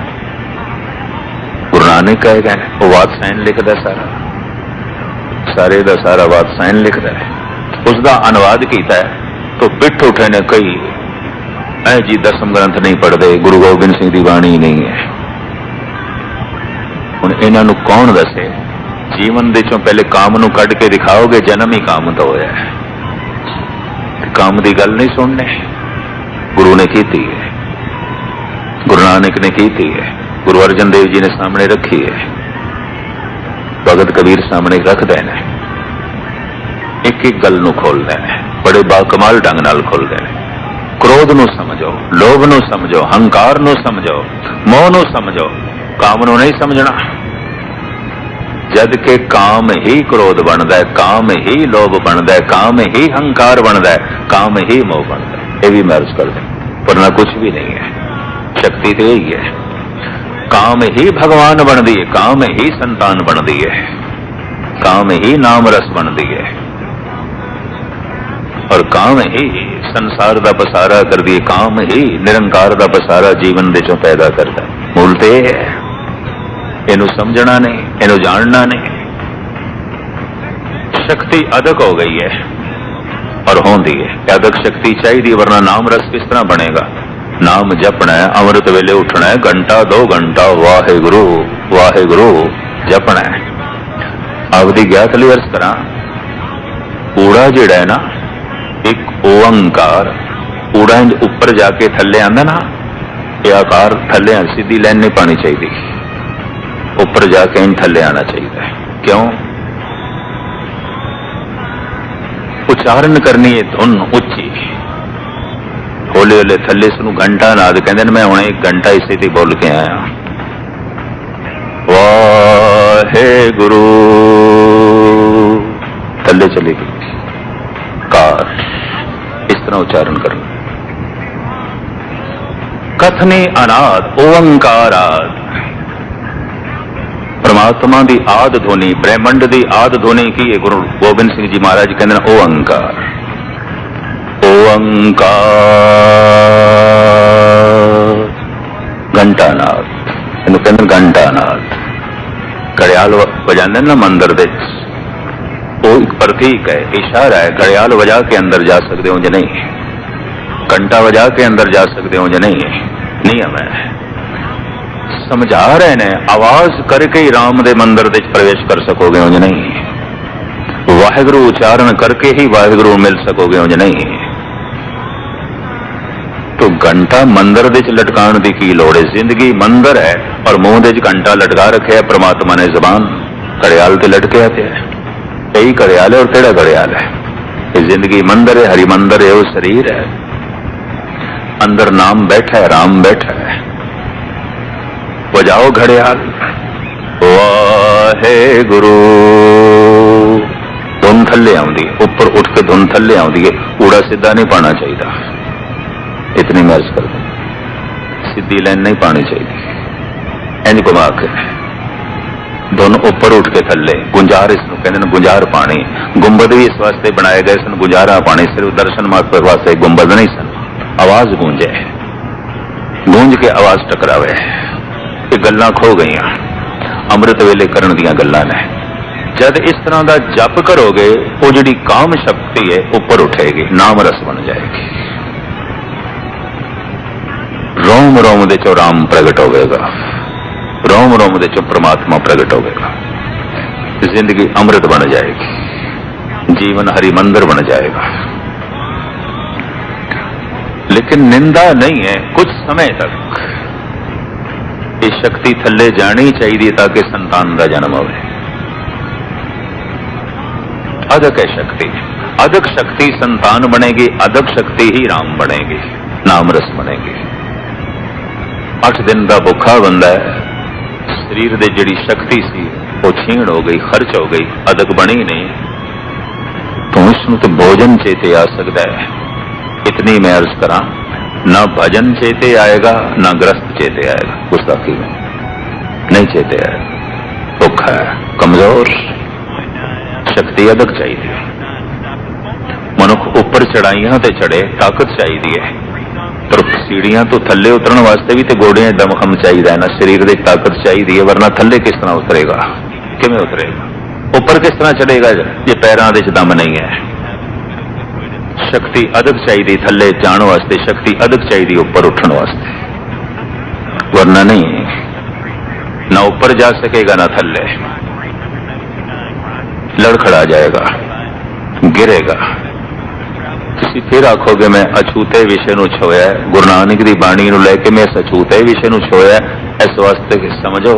गुरु नानक कहेगा वो वात्सायन लिखदा, सारे दा सारा वात्सायन लिखदा है, उसका अनुवाद किया है। तो पिठ उठे ने कई ऐ जी 10वें ग्रंथ नहीं पढ़ते, गुरु गोबिंद सिंह दी बाणी नहीं है। हुण इन्हां नूं कौन दसे? जीवन दे चों पहले काम नूं कढ के दिखाओगे, जन्म ही काम तो होया है। काम की गल नहीं सुनने, गुरु ने की है, गुरु नानक ने की है, गुरु अर्जन देव जी ने सामने रखी है, भगत कबीर सामने रख देना। एक एक गल नूं खोल देना, बड़े बाकमाल ढंग नाल खोल देना। क्रोध नूं समझो, लोभ नूं समझो, हंकार नूं समझो, मोह नूं समझो, काम नूं नहीं समझना। जद के काम ही क्रोध बनता है, काम ही लोभ बनता है, काम ही हंकार बनता है, काम ही मोह बनता है। ये भी महसूस कर दें, वरना कुछ भी नहीं है। शक्ति तो यही है। काम ही भगवान बनती है, काम ही संतान बनती है, काम ही नाम रस बनती है, और काम ही संसार का पसारा कर दिए, काम ही निरंकार का पसारा जीवन दे चों पैदा करता है। मूल तो यह है, इनू समझना नहीं, इनू जानना नहीं। शक्ति अदक हो गई है और होंदी है। अदक शक्ति चाहिए, वरना नाम रस किस तरह बनेगा। नाम जपना है, अमृत वेले उठना है, घंटा 2 घंटा वाहेगुरु वाहेगुरु जपना है। आपकी ज्ञात लिए अर्ज करा, ऊड़ा जिहड़ा है ना, एक ओंकार, ऊड़ा उपर जाके थले आंदा ना, यह आकार थले सीधी लाइन नहीं पानी चाहिए, ऊपर जाके इन थले आना चाहिए। क्यों? उच्चारण करनी है धुन उच्ची, हौले हौले थले इसनूं घंटा नाद कहंदे ने। मैं हुणे 1 घंटा इसे ते बोल के आया, वाहेगुरु थले चली गई कार, इस तरह उच्चारण करना। कथने अनाद ओंकाराद, परमात्मा की आद ध्वनि, ब्रह्मंड की आद ध्वनि की है। गुरु गोबिंद सिंह जी महाराज कहते हैं ओंकार, ओंकार घंटानाद, इन्हू कहते घंटानाद। घड़ियाल बजाते ना मंदिर दे, वो एक प्रतीक है, इशारा है। घड़ियाल बजा के अंदर जा सकते हो या नहीं, घंटा बजा के अंदर जा सकते हो या नहीं, नियम है। समझा रहे ने, आवाज करके ही राम दे मंदिर दे प्रवेश कर सकोगे या नहीं, वाहेगुरु उच्चारण करके ही वाहेगुरु मिल सकोगे या नहीं। तो घंटा मंदिर दे लटकाण की की लोड़ है? जिंदगी मंदिर है और मुंह दे घंटा लटका रखे है परमात्मा ने। जबान घड़ियाल ते लटके आते है, यही घड़ियाल है और तेरा घड़ियाल है। ये जिंदगी मंदिर है, हरि मंदिर है, वो शरीर है, अंदर नाम बैठा है, राम बैठा है। बजाओ घड़ियाल, वाहेगुरु। धुन थले आउंदी है, ऊपर उठ के धुन थले आउंदी है, ऊड़ा सीधा नहीं पाना चाहिए। इतनी महज कर दो, सीधी लाइन नहीं पानी चाहिए। इंज घुमा के धुन ऊपर उठ के थले, गुंजार इसनूं कहंदे ने, गुंजार पानी। गुंबद भी इस वास्ते बनाए गए सन, गुंजारा पानी, सिर्फ दर्शन मात्र वास्ते गुंबद नहीं सन। आवाज गूंजे, गूंज के आवाज टकरावे। ये गल्लां खो गई, अमृत वेले करन दियां गल्लां ने। जद इस तरह का जप करोगे, वो जिहड़ी काम शक्ति है ऊपर उठेगी, नाम रस बन जाएगी। रोम रोम दे चो राम प्रगट होगा, रोम रोम दे चो परमात्मा प्रगट होगा। जिंदगी अमृत बन जाएगी, जीवन हरि मंदिर बन जाएगा। लेकिन निंदा नहीं है, कुछ समय तक ये शक्ति थले जानी चाहिए ताकि संतान का जन्म हो। अदक है शक्ति, अदक शक्ति संतान बनेगी, अदक शक्ति ही राम बनेगी, नाम रस बनेगी। 8 दिन का भुखा बंदा है, शरीर दे जिहड़ी शक्ति सी वो छीण हो गई, खर्च हो गई, अदक बनी नहीं, तो उसनूं तो भोजन चेते आ सकता है। इतनी मैं अर्ज करा, ना भजन चेते आएगा, ना ग्रस्त चेते आएगा। गुस्ताखी में नहीं चेते आएगा, भुखा है, कमजोर, शक्ति अदक चाहिए। मनुख ऊपर चढ़ाइयां ते चढ़े, ताकत चाहिए है, पर सीढ़ियां तो थले उतरन वास्ते भी तो गोड़ियां दमखम चाहिए ना, शरीर की ताकत चाहिए, वरना थले किस तरह उतरेगा, किमें उतरेगा? ऊपर किस तरह चढ़ेगा जे पैरों दे दम नहीं है? शक्ति अदक चाहिए थले जाने वास्ते, शक्ति अदक चाहिए ऊपर उठने वास्ते, वरना नहीं, ना ऊपर जा सकेगा ना थले, लड़खड़ा जाएगा, गिरेगा। तुसी फिर आखोगे मैं अछूते विषय नूं छोया, गुरु नानक दी बाणी नूं लैके मैं इस अछूते विषय नूं छोया। इस वास्ते कि समझो,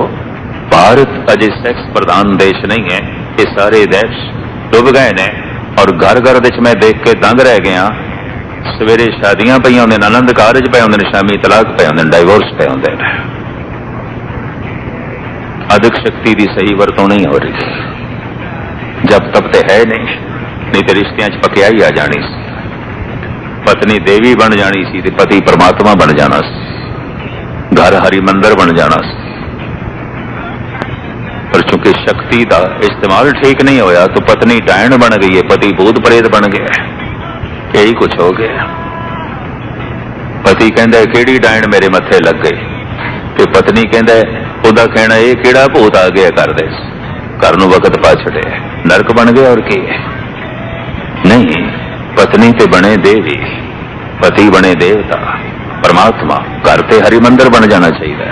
भारत अजे सैक्स प्रधान देश नहीं है, ये सारे देश डुब गए ने। और घर घर मैं देख के दंग रह गया सवेरे शादियां पई होंदे, आनंद कारज पे होंदे, शामी तलाक पे होंदे, डाइवोर्स पे होंदे। अधिक शक्ति की सही वरतों नहीं हो रही। जब तब तो है नहीं तो रिश्तियां च पकियाई आ जानी सी। पत्नी देवी बन जानी सी ते पति परमात्मा बन जाना सी। घर हरि मंदिर बन जाना सी। पर चूंकि शक्ति का इस्तेमाल ठीक नहीं होया तो पत्नी डायन बन गई है, पति भूत प्रेत बन गया। यही कुछ हो गया। पति कहता केड़ी डायन मेरे मथे लग गई, तो पत्नी कहता ओदा कहना ये केड़ा भूत आ गया कर दे, घर नूं वक्त पा छड़े, नरक बन गया। और की नहीं, पत्नी ते बने देवी, पति बने देवता, परमात्मा। घर ते हरि मंदिर बन जाना चाहिए,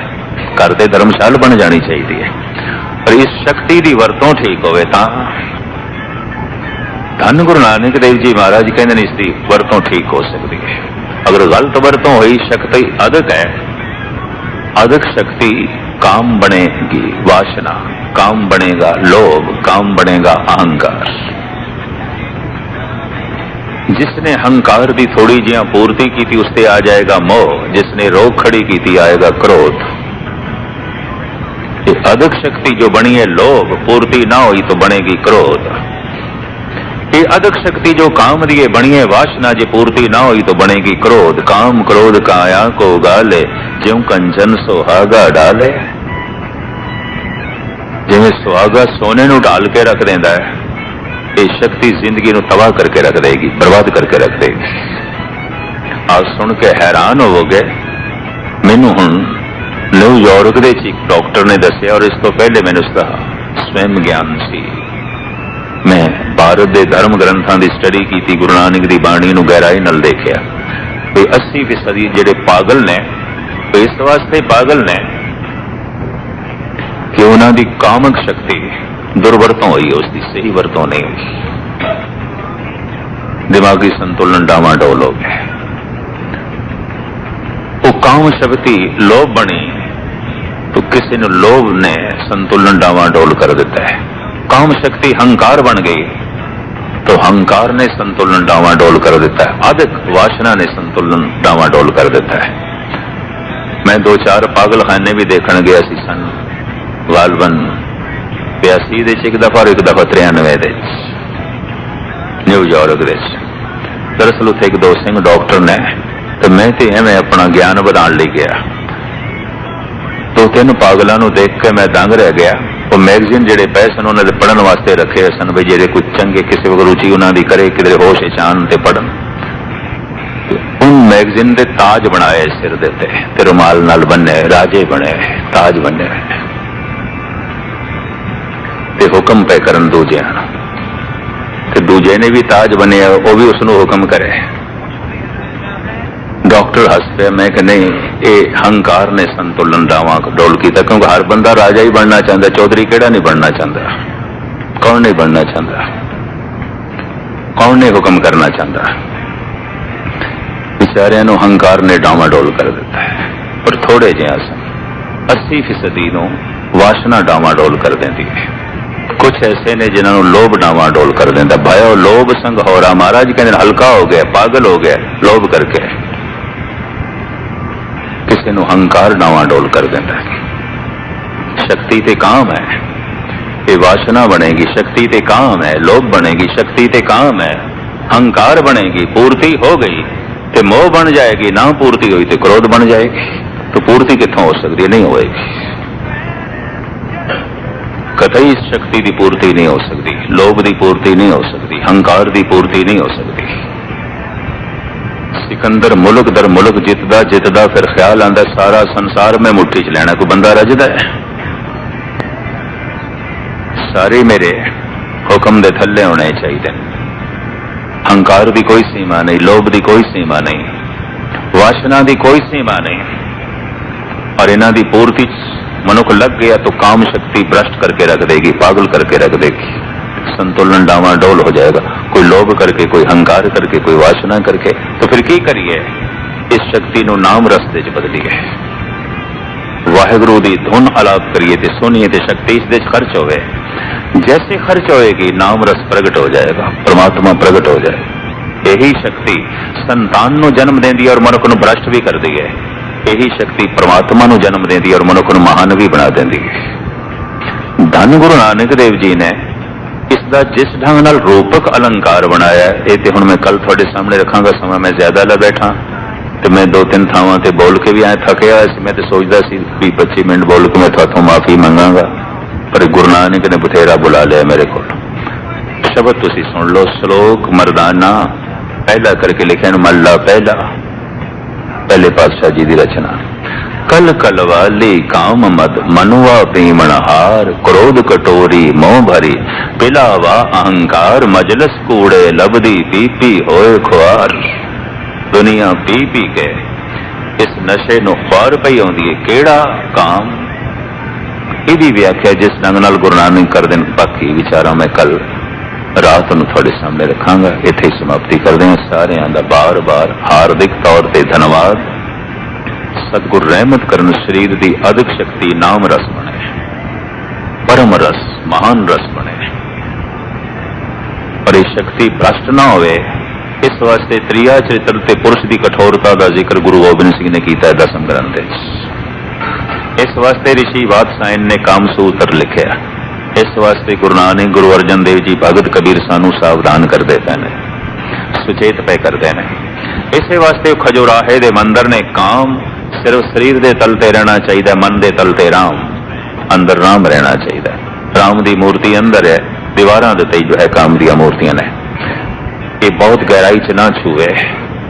घर ते धर्मशाला बन जानी चाहिए। पर इस शक्ति की वरतों ठीक होवे तां धन गुरु नानक देव जी महाराज कहते हैं इसकी वरतों ठीक हो सकती है। अगर गलत वरतों हुई, शक्ति अधिक है, अधिक शक्ति काम बनेगी वासना, काम बनेगा लोभ, काम बनेगा अहंकार। जिसने अहंकार की थोड़ी जी पूर्ति की थी उससे आ जाएगा मोह, जिसने रोक खड़ी की थी आएगा क्रोध। ये अधिक शक्ति जो बनी है लोभ, पूर्ति ना हुई तो बनेगी क्रोध। ये अधिक शक्ति जो काम दिए बनी है वासना, जो पूर्ति ना हुई तो बनेगी क्रोध। काम क्रोध काया को गाले, ज्यों कंचन सुहागा डाले। जिवें सुहागा सोने नूं ढाल के रख देंदा है, ये शक्ति जिंदगी नूं तबाह करके रख देगी, बर्बाद करके रख देगी। आप सुन के हैरान होवोगे। मैनू हुण न्यूयॉर्क दे एक डॉक्टर ने दसिया, और इस तो पहले मैंने उसका स्वयं ज्ञान सी। मैं भारत के धर्म ग्रंथों की स्टडी की थी, गुरु नानक की बाणी नूं गहराई नाल देखिया। कोई 80% जिहड़े पागल ने, तो इस वास्ते पागल ने कि उन्हां दी कामक शक्ति दुर्वरतों हुई, उसकी सही वरतों नहीं हुई। दिमागी संतुलन डावाडोल हो गया। वो काम शक्ति लोभ बनी तो किसी ने लोभ ने संतुलन डावाडोल कर देता है। काम शक्ति हंकार बन गई तो हंकार ने संतुलन डावाडोल कर देता है। अधिक वासना ने संतुलन डावाडोल कर देता है। मैं 2-4 पागल खाने भी देखने गया सी सन गालबन 82 दे एक दफा और एक दफा 93 दे न्यूयॉर्क दे। दरअसल उत्थे एक 2 सिंह डॉक्टर ने, तो मैं तो एवं अपना ज्ञान बढ़ाने लिए गया। 2-3 पागलों को देख के मैं दंग रह गया। वो मैगजीन जेडे पे सन उन्होंने पढ़न वास्ते रखे सन भी जेडे कुछ चंगे किसी को रुचि उन्होंने करे कि होश चान ते पढ़न। उन मैगजीन के ताज बनाए सिर देते रुमाल नाल बने, राजे बने, ताज बने ते हुक्म पे करन दूजे ते दूजे ने भी ताज बने, वो भी उसनों हुक्म करे। डॉक्टर हस पे, मैं कि नहीं, ये हंकार ने संतुलन डावा डोल किया। क्योंकि हर बंदा राजा ही बनना चाहता, चौधरी केड़ा नहीं बनना चाहता? कौन नहीं बनना चाहता? कौन नहीं हुक्म करना चाहता? बेचारियां नूं हंकार ने डावाडोल कर देता है। पर थोड़े जिहा 80% वासना डावाडोल कर देती है। कुछ ऐसे ने जिन्होंने लोभ डावाडोल कर देता। भयो लोभ संग होरा, महाराज कहते हल्का हो गया, पागल हो गया लोभ करके। किसी नूं हंकार डावाडोल कर देता है। शक्ति ते काम है, ये वासना बनेगी, शक्ति ते काम है, लोभ बनेगी, शक्ति ते काम है, हंकार बनेगी, पूर्ति हो गई तो मोह बन जाएगी, ना पूर्ति हुई तो क्रोध बन जाएगी। तो पूर्ति कित्थों हो सकती है? नहीं होएगी। कतई शक्ति की पूर्ति नहीं हो सकती, लोभ की पूर्ति नहीं हो सकती, हंकार की पूर्ति नहीं हो सकती। सिकंदर मुल्क दर मुल्क जितदा जितदा फिर ख्याल आंदा सारा संसार में मुट्ठी च लेना। कोई बंदा रजदा है? सारे मेरे हुक्म दे थल्ले होने चाहिए। हंकार की कोई सीमा नहीं, लोभ की कोई सीमा नहीं, वासना की कोई सीमा नहीं। और इन्हां दी पूर्ति मनुख लग गया तो काम शक्ति भ्रष्ट करके रख देगी, पागल करके रख देगी। संतुलन डावाडोल हो जाएगा। कोई लोभ करके, कोई हंकार करके, कोई वासना करके। तो फिर की करिए? इस शक्ति नूं नाम रस्ते च बदलिए। वाहिगुरू दी धुन अलाप करिए ते सुनिए ते शक्ति इस दे खर्च होवे। जैसे खर्च होएगी नाम रस प्रगट हो जाएगा, परमात्मा प्रगट हो जाएगा। यही शक्ति संतान ਨੂੰ जन्म देती है और मनुख ਨੂੰ भ्रष्ट भी करती है। यही शक्ति परमात्मा ਨੂੰ जन्म देती है और मनुख ਨੂੰ महान भी बना देती है। धन गुरु नानक देव जी ने इसका जिस ढंग नाल रूपक अलंकार बनाया ये तो हुण मैं कल थोड़े सामने रखांगा, समा मैं ज्यादा ला बैठा तो मैं 2-3 थावां ते बोल के भी आए थकिया होया सी। मैं तो सोचदा सी 20-25 मिनट बोल के मैं तुहाथों माफी मंगांगा, पर गुरु नानक ने बथेरा बुला लिया मेरे को। शब्द तुसी सुन लो। श्लोक मरदाना पहला करके लिखे मल्ला पहला, पहले पातशाह जी की रचना। कल कलवाली काम मद मनुआ पीमण हार, क्रोध कटोरी मोह भरी पिलावा अहंकार, मजलस कूड़े लबदी पी पी होए खुआर। दुनिया पी पी के इस नशे नूं ख्वार पई आउंदी है, केड़ा काम। इहदी व्याख्या जिस ढंग नाल गुरु नानक कर देन, बाकी विचारा मैं कल रात नूं तुहाडे सामने रखांगा। इत्थे ही समाप्ति करदे हां। सारिआं दा बार बार हार्दिक तौर ते धन्यवाद। सतगुर रहमत करन शरीर दी अधिक शक्ति नाम रस बने, परम रस महान रस बने, पर यह शक्ति भ्रष्ट ना होवे। इस वास्ते त्रिया चरित्र ते पुरुष की कठोरता का जिक्र गुरु गोबिंद सिंह ने किया 10वें ग्रंथ। इस वास्ते ऋषि वात्सायन ने कामसूत्र लिखा। इस वास्ते गुरु नानक गुरु अर्जन देव जी भगत कबीर सानू सावधान करते पे ने, सुचेत पे करते हैं। इस वास्ते खजोराहे दे मंदिर ने काम सिर्फ शरीर के तल ते रहना चाहिए, मन के तल ते राम, अंदर राम रहना चाहिए। राम की मूर्ति अंदर है, दीवारां दे उत्ते जो है काम दी मूर्तियां ने। ये बहुत गहराई च ना छूए,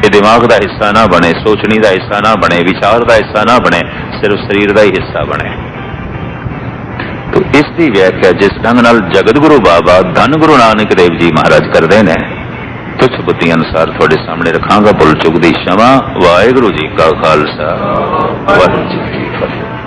ये दिमाग का हिस्सा ना बने, सोचनी का हिस्सा ना बने, विचार का हिस्सा ना बने, सिर्फ शरीर का ही हिस्सा बने। तो इसकी व्याख्या जिस ढंग नाल जगत गुरु बाबा धन गुरु नानक देव जी महाराज करते हैं, तुच्छ बुद्धि अनुसार थोड़े सामने रखांगा। भुल चुक दी क्षमा। वाहिगुरू जी का खालसा, वाहिगुरू जी की फतेह।